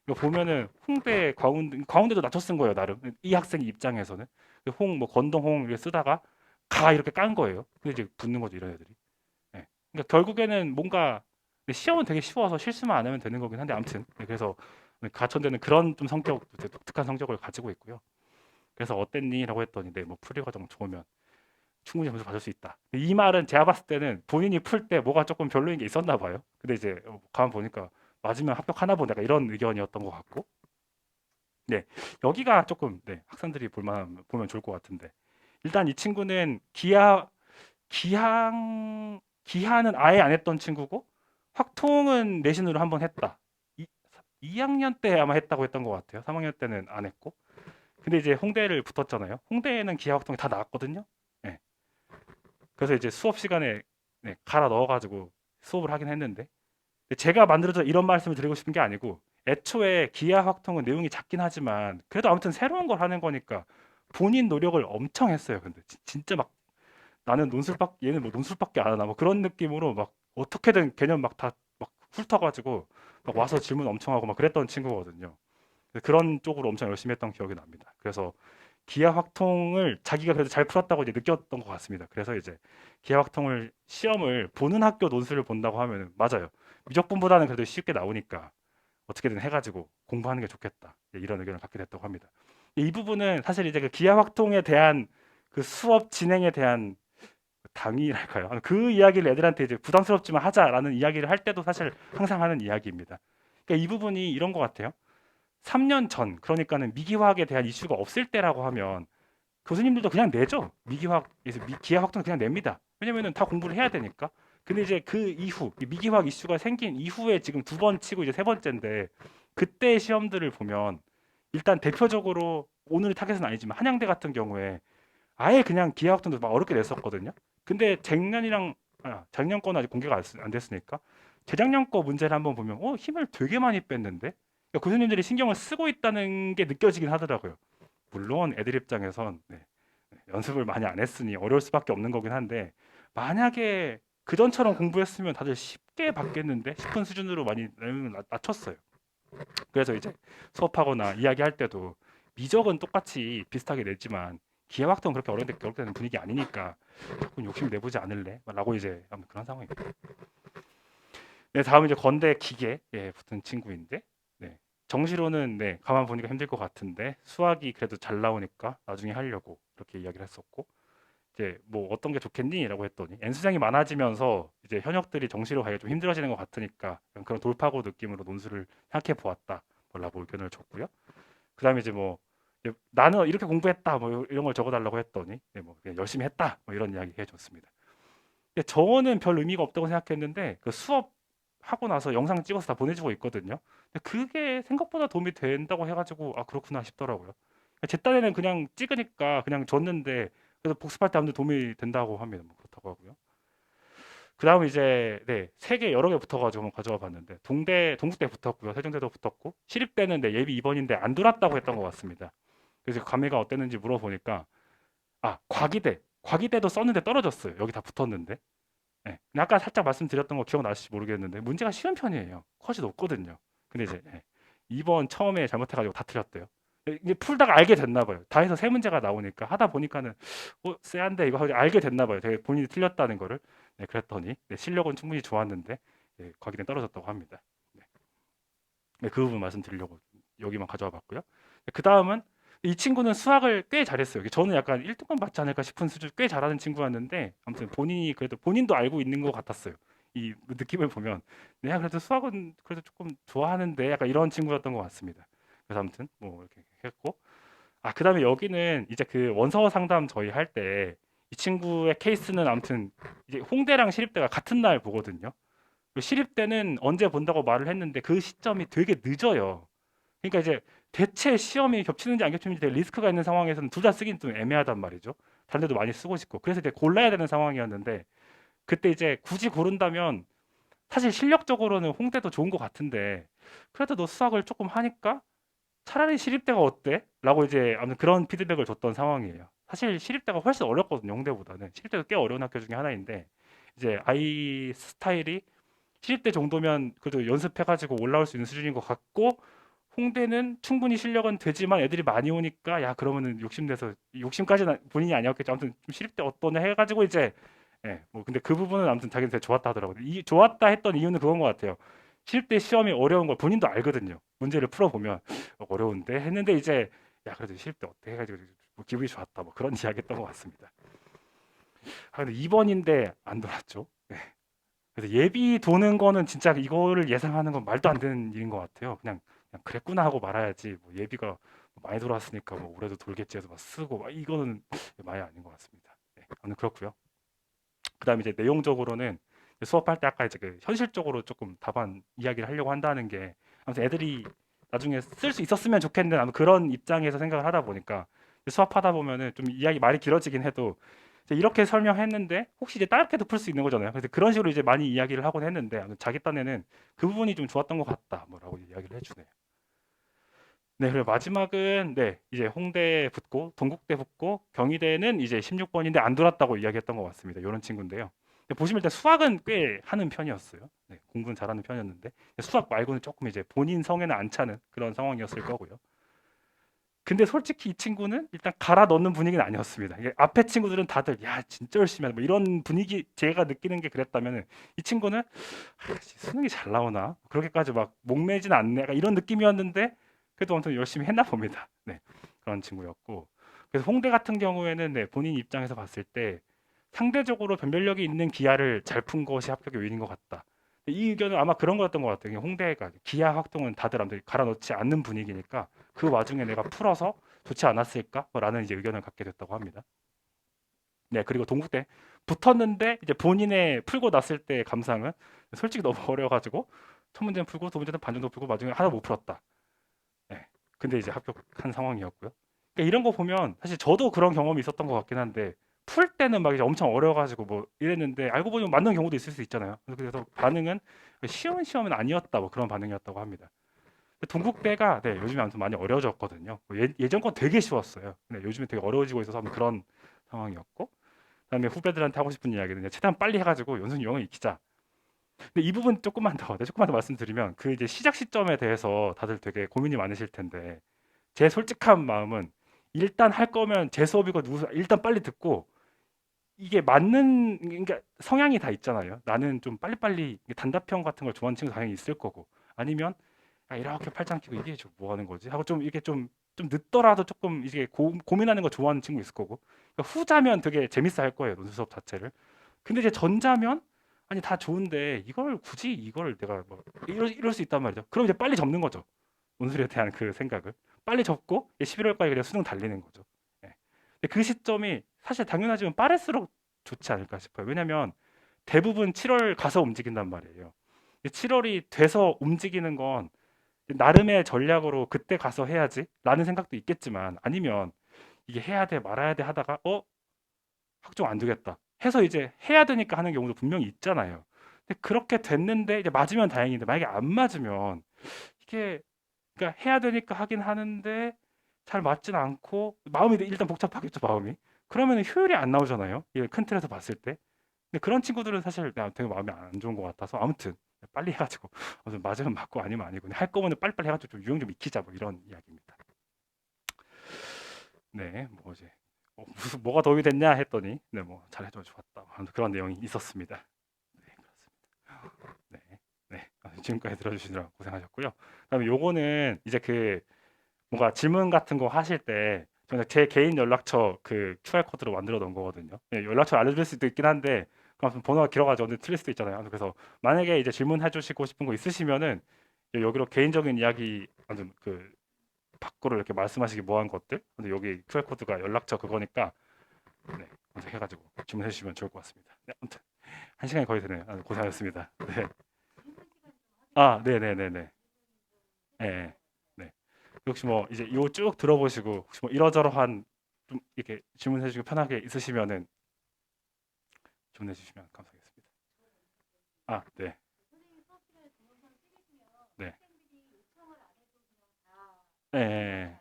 이거 보면은 홍대, 광운대도 낮춰 쓴 거예요 나름 이 학생 입장에서는 뭐 건동홍 이렇게 쓰다가 가 이렇게 깐 거예요. 근데 이제 붙는 거죠 이런 애들이. 예. 그러니까 결국에는 뭔가 시험은 되게 쉬워서 실수만 안 하면 되는 거긴 한데 아무튼 그래서 가천대는 그런 좀 성격 독특한 성격을 가지고 있고요. 그래서 어땠니?라고 했더니 네, 뭐 풀이 과정 좋으면 충분히 점수 받을 수 있다. 이 말은 제가 봤을 때는 본인이 풀 때 뭐가 조금 별로인 게 있었나 봐요. 근데 이제 가만 보니까 맞으면 합격하나 보다 이런 의견이었던 것 같고 네 여기가 조금 네, 학생들이 보면 좋을 것 같은데 일단 이 친구는 기하는 아예 안 했던 친구고 확통은 내신으로 한번 했다. 2학년 때 아마 했다고 했던 것 같아요. 3학년 때는 안 했고. 근데 이제 홍대를 붙었잖아요. 홍대에는 기하 확통이 다 나왔거든요. 네. 그래서 이제 수업 시간에 네, 갈아 넣어가지고 수업을 하긴 했는데 제가 만들어서 이런 말씀을 드리고 싶은 게 아니고 애초에 기하 확통은 내용이 작긴 하지만 그래도 아무튼 새로운 걸 하는 거니까 본인 노력을 엄청 했어요. 근데 진짜 막 나는 얘는 뭐 논술밖에 안 하나 뭐 그런 느낌으로 막 어떻게든 개념 막 다 막 훑어가지고 막 와서 질문 엄청 하고 막 그랬던 친구거든요. 그런 쪽으로 엄청 열심히 했던 기억이 납니다. 그래서 기하 확통을 자기가 그래도 잘 풀었다고 이제 느꼈던 것 같습니다. 그래서 이제 기하 확통을 시험을 보는 학교 논술을 본다고 하면 맞아요. 미적분보다는 그래도 쉽게 나오니까 어떻게든 해가지고 공부하는 게 좋겠다. 이런 의견을 갖게 됐다고 합니다. 이 부분은 사실 이제 그 기하 확통에 대한 그 수업 진행에 대한 당위랄까요? 그 이야기를 애들한테 이제 부담스럽지만 하자라는 이야기를 할 때도 사실 항상 하는 이야기입니다. 그러니까 이 부분이 이런 것 같아요. 3년 전, 그러니까는 미기화학에 대한 이슈가 없을 때라고 하면 교수님들도 그냥 내죠. 미기화학에서 기하 확정 그냥 냅니다. 왜냐면은 다 공부를 해야 되니까. 근데 이제 그 이후 미기화학 이슈가 생긴 이후에 지금 두 번 치고 이제 세 번째인데 그때 시험들을 보면 일단 대표적으로 오늘 타겟은 아니지만 한양대 같은 경우에 아예 그냥 기하 확정도 막 어렵게 냈었거든요. 근데 작년이랑 작년 거는 아직 공개가 안 됐으니까 재작년 거 문제를 한번 보면 힘을 되게 많이 뺐는데 그러니까 교수님들이 신경을 쓰고 있다는 게 느껴지긴 하더라고요. 물론 애들 입장에선 연습을 많이 안 했으니 어려울 수밖에 없는 거긴 한데 만약에 그전처럼 공부했으면 다들 쉽게 받겠는데 싶은 수준으로 많이 낮췄어요. 그래서 이제 수업하거나 이야기할 때도 미적은 똑같이 비슷하게 냈지만 기하학동 그렇게 어려운데 어렵다는 분위기 아니니까 조금 욕심 내보지 않을래? 라고 이제 아무튼 그런 상황입니다. 네, 다음 이제 건대 기계에 붙은 친구인데 정시로는 가만 보니까 힘들 것 같은데 수학이 그래도 잘 나오니까 나중에 하려고 그렇게 이야기를 했었고 이제 뭐 어떤 게 좋겠니?라고 했더니 N수량이 많아지면서 이제 현역들이 정시로 가기가 좀 힘들어지는 것 같으니까 그런 돌파구 느낌으로 논술을 생각해 보았다라고 의견을 줬고요. 그다음에 이제 뭐 나는 이렇게 공부했다 뭐 이런 걸 적어달라고 했더니 뭐 그냥 열심히 했다 뭐 이런 이야기 해줬습니다. 근데 저는 별 의미가 없다고 생각했는데 그 수업 하고 나서 영상 찍어서 다 보내주고 있거든요. 근데 그게 생각보다 도움이 된다고 해가지고 아 그렇구나 싶더라고요. 제 딴에는 그냥 찍으니까 그냥 줬는데 그래서 복습할 때 아무튼 도움이 된다고 합니다. 뭐 그렇다고 하고요. 그다음에 이제 세 개 여러 개 붙어가지고 한번 가져와 봤는데 동국대 붙었고요, 세종대도 붙었고 시립대는 예비 2번인데 안 들어왔다고 했던 것 같습니다. 그래서 감회가 어땠는지 물어보니까 과기대도 썼는데 떨어졌어요. 여기 다 붙었는데. 근데 아까 살짝 말씀드렸던 거 기억나실지 모르겠는데 문제가 쉬운 편이에요. 컷이 높거든요. 근데 이제 2번 처음에 잘못해가지고 다 틀렸대요. 이제 풀다가 알게 됐나 봐요. 다 해서 세 문제가 나오니까 하다 보니까는 쎄한데 이거 알게 됐나 봐요. 되게 본인이 틀렸다는 거를. 그랬더니 실력은 충분히 좋았는데 거기는 떨어졌다고 합니다. 그 부분 말씀드리려고 여기만 가져와 봤고요. 그 다음은 이 친구는 수학을 꽤 잘했어요. 저는 약간 1등만 맞지 않을까 싶은 수준 꽤 잘하는 친구였는데 아무튼 본인이 그래도 본인도 알고 있는 것 같았어요. 이 느낌을 보면 내가 그래도 수학은 그래도 조금 좋아하는데 약간 이런 친구였던 것 같습니다. 그래서 아무튼 뭐 이렇게 했고 그다음에 여기는 이제 그 원서 상담 저희 할 때 이 친구의 케이스는 아무튼 이제 홍대랑 시립대가 같은 날 보거든요. 시립대는 언제 본다고 말을 했는데 그 시점이 되게 늦어요. 그러니까 이제 대체 시험이 겹치는지 안 겹치는지 되게 리스크가 있는 상황에서는 둘 다 쓰긴 좀 애매하단 말이죠. 다른 데도 많이 쓰고 싶고. 그래서 이제 골라야 되는 상황이었는데 그때 이제 굳이 고른다면 사실 실력적으로는 홍대도 좋은 것 같은데 그래도 너 수학을 조금 하니까 차라리 시립대가 어때? 라고 이제 아무튼 그런 피드백을 줬던 상황이에요. 사실 시립대가 훨씬 어렵거든요, 홍대보다는. 시립대도 꽤 어려운 학교 중에 하나인데 이제 아이 스타일이 시립대 정도면 그래도 연습해가지고 올라올 수 있는 수준인 것 같고 홍대는 충분히 실력은 되지만 애들이 많이 오니까 야 그러면은 욕심내서 욕심까지는 본인이 아니었겠죠. 아무튼 좀 시립대 어떠냐 해가지고 이제 뭐 근데 그 부분은 아무튼 자기는 되게 좋았다 하더라고요. 이 좋았다 했던 이유는 그건 것 같아요. 시립대 시험이 어려운 걸 본인도 알거든요. 문제를 풀어보면 어려운데 했는데 이제 야 그래도 시립대 어때 해가지고 뭐 기분이 좋았다 뭐 그런 이야기했던 것 같습니다. 근데 2번인데 안 돌았죠. 그래서 예비 도는 거는 진짜 이거를 예상하는 건 말도 안 되는 일인 것 같아요. 그냥 그랬구나 하고 말아야지. 뭐 예비가 많이 돌았으니까 뭐 올해도 돌겠지 해서 막 쓰고 막 이거는 많이 아닌 것 같습니다. 아무튼 그렇고요. 그다음에 이제 내용적으로는 수업할 때 아까 이제 그 현실적으로 조금 답안 이야기를 하려고 한다는 게 아무튼 애들이 나중에 쓸 수 있었으면 좋겠는 아무 그런 입장에서 생각을 하다 보니까 수업하다 보면은 좀 이야기 말이 길어지긴 해도 이제 이렇게 설명했는데 혹시 이제 다르게도 풀 수 있는 거잖아요. 그래서 그런 식으로 이제 많이 이야기를 하곤 했는데 자기 딴에는 그 부분이 좀 좋았던 것 같다 뭐라고 이야기를 해주네요. 그리고 마지막은 이제 홍대 붙고 동국대 붙고 경희대는 이제 16번인데 안 돌았다고 이야기했던 것 같습니다. 이런 친구인데요. 보시면 일단 수학은 꽤 하는 편이었어요. 공부는 잘하는 편이었는데 수학 말고는 조금 이제 본인 성에는 안 차는 그런 상황이었을 거고요. 근데 솔직히 이 친구는 일단 갈아 넣는 분위기는 아니었습니다. 이게 앞에 친구들은 다들 야 진짜 열심히 하네 뭐 이런 분위기 제가 느끼는 게 그랬다면은 이 친구는 수능이 잘 나오나 그렇게까지 막 목매진 않네 약간 이런 느낌이었는데 그래도 아무튼 열심히 했나 봅니다. 그런 친구였고 그래서 홍대 같은 경우에는 네, 본인 입장에서 봤을 때 상대적으로 변별력이 있는 기하를 잘 푼 것이 합격의 요인인 것 같다. 이 의견은 아마 그런 거였던 것 같아요. 홍대가 기하 활동은 다들 아무튼 갈아넣지 않는 분위기니까 그 와중에 내가 풀어서 좋지 않았을까라는 이제 의견을 갖게 됐다고 합니다. 네, 그리고 동국대 붙었는데 이제 본인의 풀고 났을 때 감상은 솔직히 너무 어려워가지고 첫 문제는 풀고 두 문제는 반 정도 풀고 마지막에 하나 못 풀었다. 네, 근데 이제 합격한 상황이었고요. 그러니까 이런 거 보면 사실 저도 그런 경험이 있었던 것 같긴 한데 풀 때는 막 이제 엄청 어려워가지고 뭐 이랬는데 알고 보면 맞는 경우도 있을 수 있잖아요. 그래서 반응은 쉬운 시험은 아니었다 뭐 그런 반응이었다고 합니다. 동국대가 네, 요즘에 아무튼 많이 어려워졌거든요. 예전 건 되게 쉬웠어요. 근데 요즘에 되게 어려워지고 있어서 아무튼 그런 상황이었고 그다음에 후배들한테 하고 싶은 이야기는 이제 최대한 빨리 해가지고 연순 영어 익히자. 근데 이 부분 조금만 더 말씀드리면 그 이제 시작 시점에 대해서 다들 되게 고민이 많으실 텐데 제 솔직한 마음은 일단 할 거면 제 수업이고 누구 일단 빨리 듣고 이게 맞는 그러니까 성향이 다 있잖아요. 나는 좀 빨리빨리 단답형 같은 걸 좋아하는 친구 당연히 있을 거고 아니면 아, 이렇게 팔짱 끼고 이게 좀 뭐 하는 거지 하고 좀 이게 좀 늦더라도 조금 이게 고민하는 거 좋아하는 친구 있을 거고 그러니까 후자면 되게 재밌어 할 거예요 논술 수업 자체를. 근데 이제 전자면 아니 다 좋은데 이걸 굳이 이걸 내가 뭐 이럴 수 있단 말이죠. 그럼 이제 빨리 접는 거죠. 논술에 대한 그 생각을 빨리 접고 11월까지 그냥 수능 달리는 거죠. 예. 근데 그 시점이 사실 당연하지만 빠를수록 좋지 않을까 싶어요. 왜냐면 대부분 7월 가서 움직인단 말이에요. 7월이 돼서 움직이는 건 나름의 전략으로 그때 가서 해야지라는 생각도 있겠지만 아니면 이게 해야 돼 말아야 돼 하다가 확정 안 되겠다 해서 이제 해야 되니까 하는 경우도 분명히 있잖아요. 근데 그렇게 됐는데 이제 맞으면 다행인데 만약에 안 맞으면 이게 그러니까 해야 되니까 하긴 하는데 잘 맞진 않고 마음이 일단 복잡하겠죠 마음이. 그러면 효율이 안 나오잖아요. 이큰 틀에서 봤을 때. 근데 그런 친구들은 사실 나 되게 마음이 안 좋은 것 같아서 아무튼 빨리 해가지고 아무튼 맞으면 맞고 아니면 아니고 할 거면 빨리빨리 해가지고 좀 유형 좀 익히자 뭐 이런 이야기입니다. 네, 뭐 이제 무슨 뭐가 도움이 됐냐 했더니 네, 뭐 잘해줘 좋았다 아무튼 그런 내용이 있었습니다. 네, 그렇습니다. 네, 네. 지금까지 들어주시느라 고생하셨고요. 그다음에 요거는 이제 그 뭔가 질문 같은 거 하실 때 저는 제 개인 연락처 그 QR 코드로 만들어 놓은 거거든요. 예, 연락처 알려줄 수도 있긴 한데 그럼 번호가 길어가지고 언제 틀릴 수도 있잖아요. 그래서 만약에 이제 질문해 주시고 싶은 거 있으시면은 여기로 개인적인 이야기 완전 그 밖으로 이렇게 말씀하시기 뭐한 것들 근데 여기 QR 코드가 연락처 그거니까 네, 먼저 해가지고 질문해 주시면 좋을 것 같습니다. 네, 아무튼 한 시간이 거의 되네요. 고생하셨습니다. 네. 아, 네네네네. 네, 네. 네. 혹시 뭐 이제 요 쭉 들어보시고 혹시 뭐 이러저러한 좀 이렇게 질문해 주시고 편하게 있으시면은 질문해 주시면 감사하겠습니다. 아, 네. 네. 네.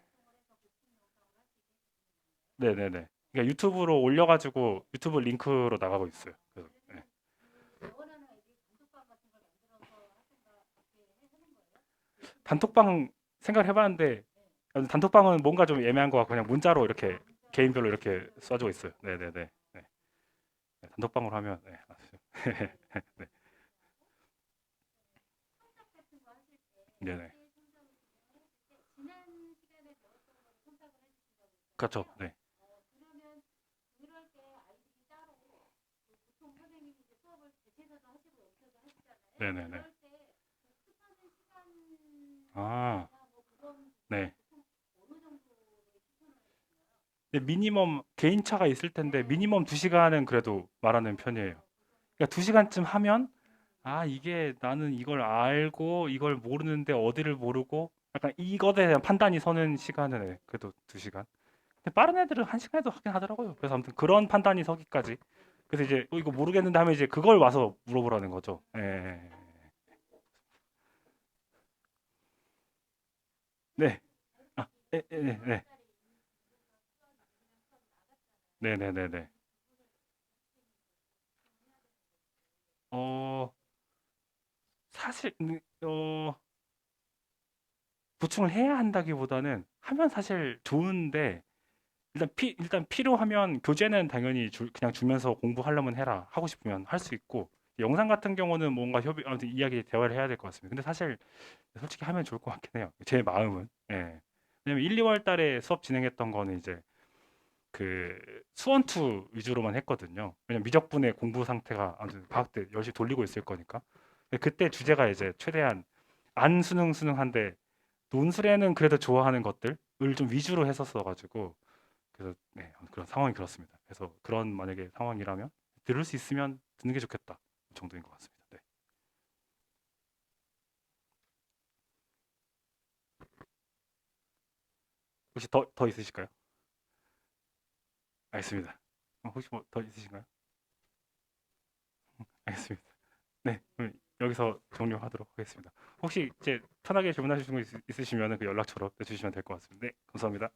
네, 네, 네. 그러니까 유튜브로 올려 가지고 유튜브 링크로 나가고 있어요. 그래서 네. 단톡방 생각을 해 봤는데 단톡방은 뭔가 좀 애매한 것 같고 그냥 문자로 이렇게 개인별로 이렇게 쏴주고 있어요. 네, 네, 네. 네. 네, 단톡방으로 하면 네. 네. 네, 네. 그렇죠. 네. 네, 네, 네. 아, 네. 근데 미니멈 개인차가 있을 텐데 미니멈 2시간은 그래도 말하는 편이에요. 그러니까 2시간쯤 하면 아 이게 나는 이걸 알고 이걸 모르는데 어디를 모르고 약간 이것에 대한 판단이 서는 시간은 네, 그래도 2시간. 근데 빠른 애들은 1시간에도 하긴 하더라고요. 그래서 아무튼 그런 판단이 서기까지. 그래서 이제 이거 모르겠는데 하면 이제 그걸 와서 물어보라는 거죠. 예. 예. 네. 아, 예, 예, 네, 네. 네, 네, 네, 네. 어, 사실 보충을 해야 한다기보다는 하면 사실 좋은데 일단 필요하면 교재는 당연히 그냥 주면서 공부하려면 해라. 하고 싶으면 할 수 있고 영상 같은 경우는 뭔가 아무튼 이야기 대화를 해야 될 것 같습니다. 근데 사실 솔직히 하면 좋을 것 같긴 해요. 제 마음은. 예. 왜냐면 1, 2월 달에 수업 진행했던 거는 이제 그 수원투 위주로만 했거든요. 왜냐면 미적분의 공부 상태가 아무튼 방학 때 열심히 돌리고 있을 거니까. 근데 그때 주제가 이제 최대한 안 수능한데 논술에는 그래도 좋아하는 것들을 좀 위주로 했었어 가지고 그래서 네, 그런 상황이 그렇습니다. 그래서 그런 만약에 상황이라면 들을 수 있으면 듣는 게 좋겠다 정도인 것 같습니다. 네. 혹시 더 있으실까요? 알겠습니다. 혹시 뭐 더 있으신가요? 알겠습니다. 네, 그럼 여기서 종료하도록 하겠습니다. 혹시 이제 편하게 질문하실 수 있으시면 그 연락처로 주시면 될 것 같습니다. 네, 감사합니다.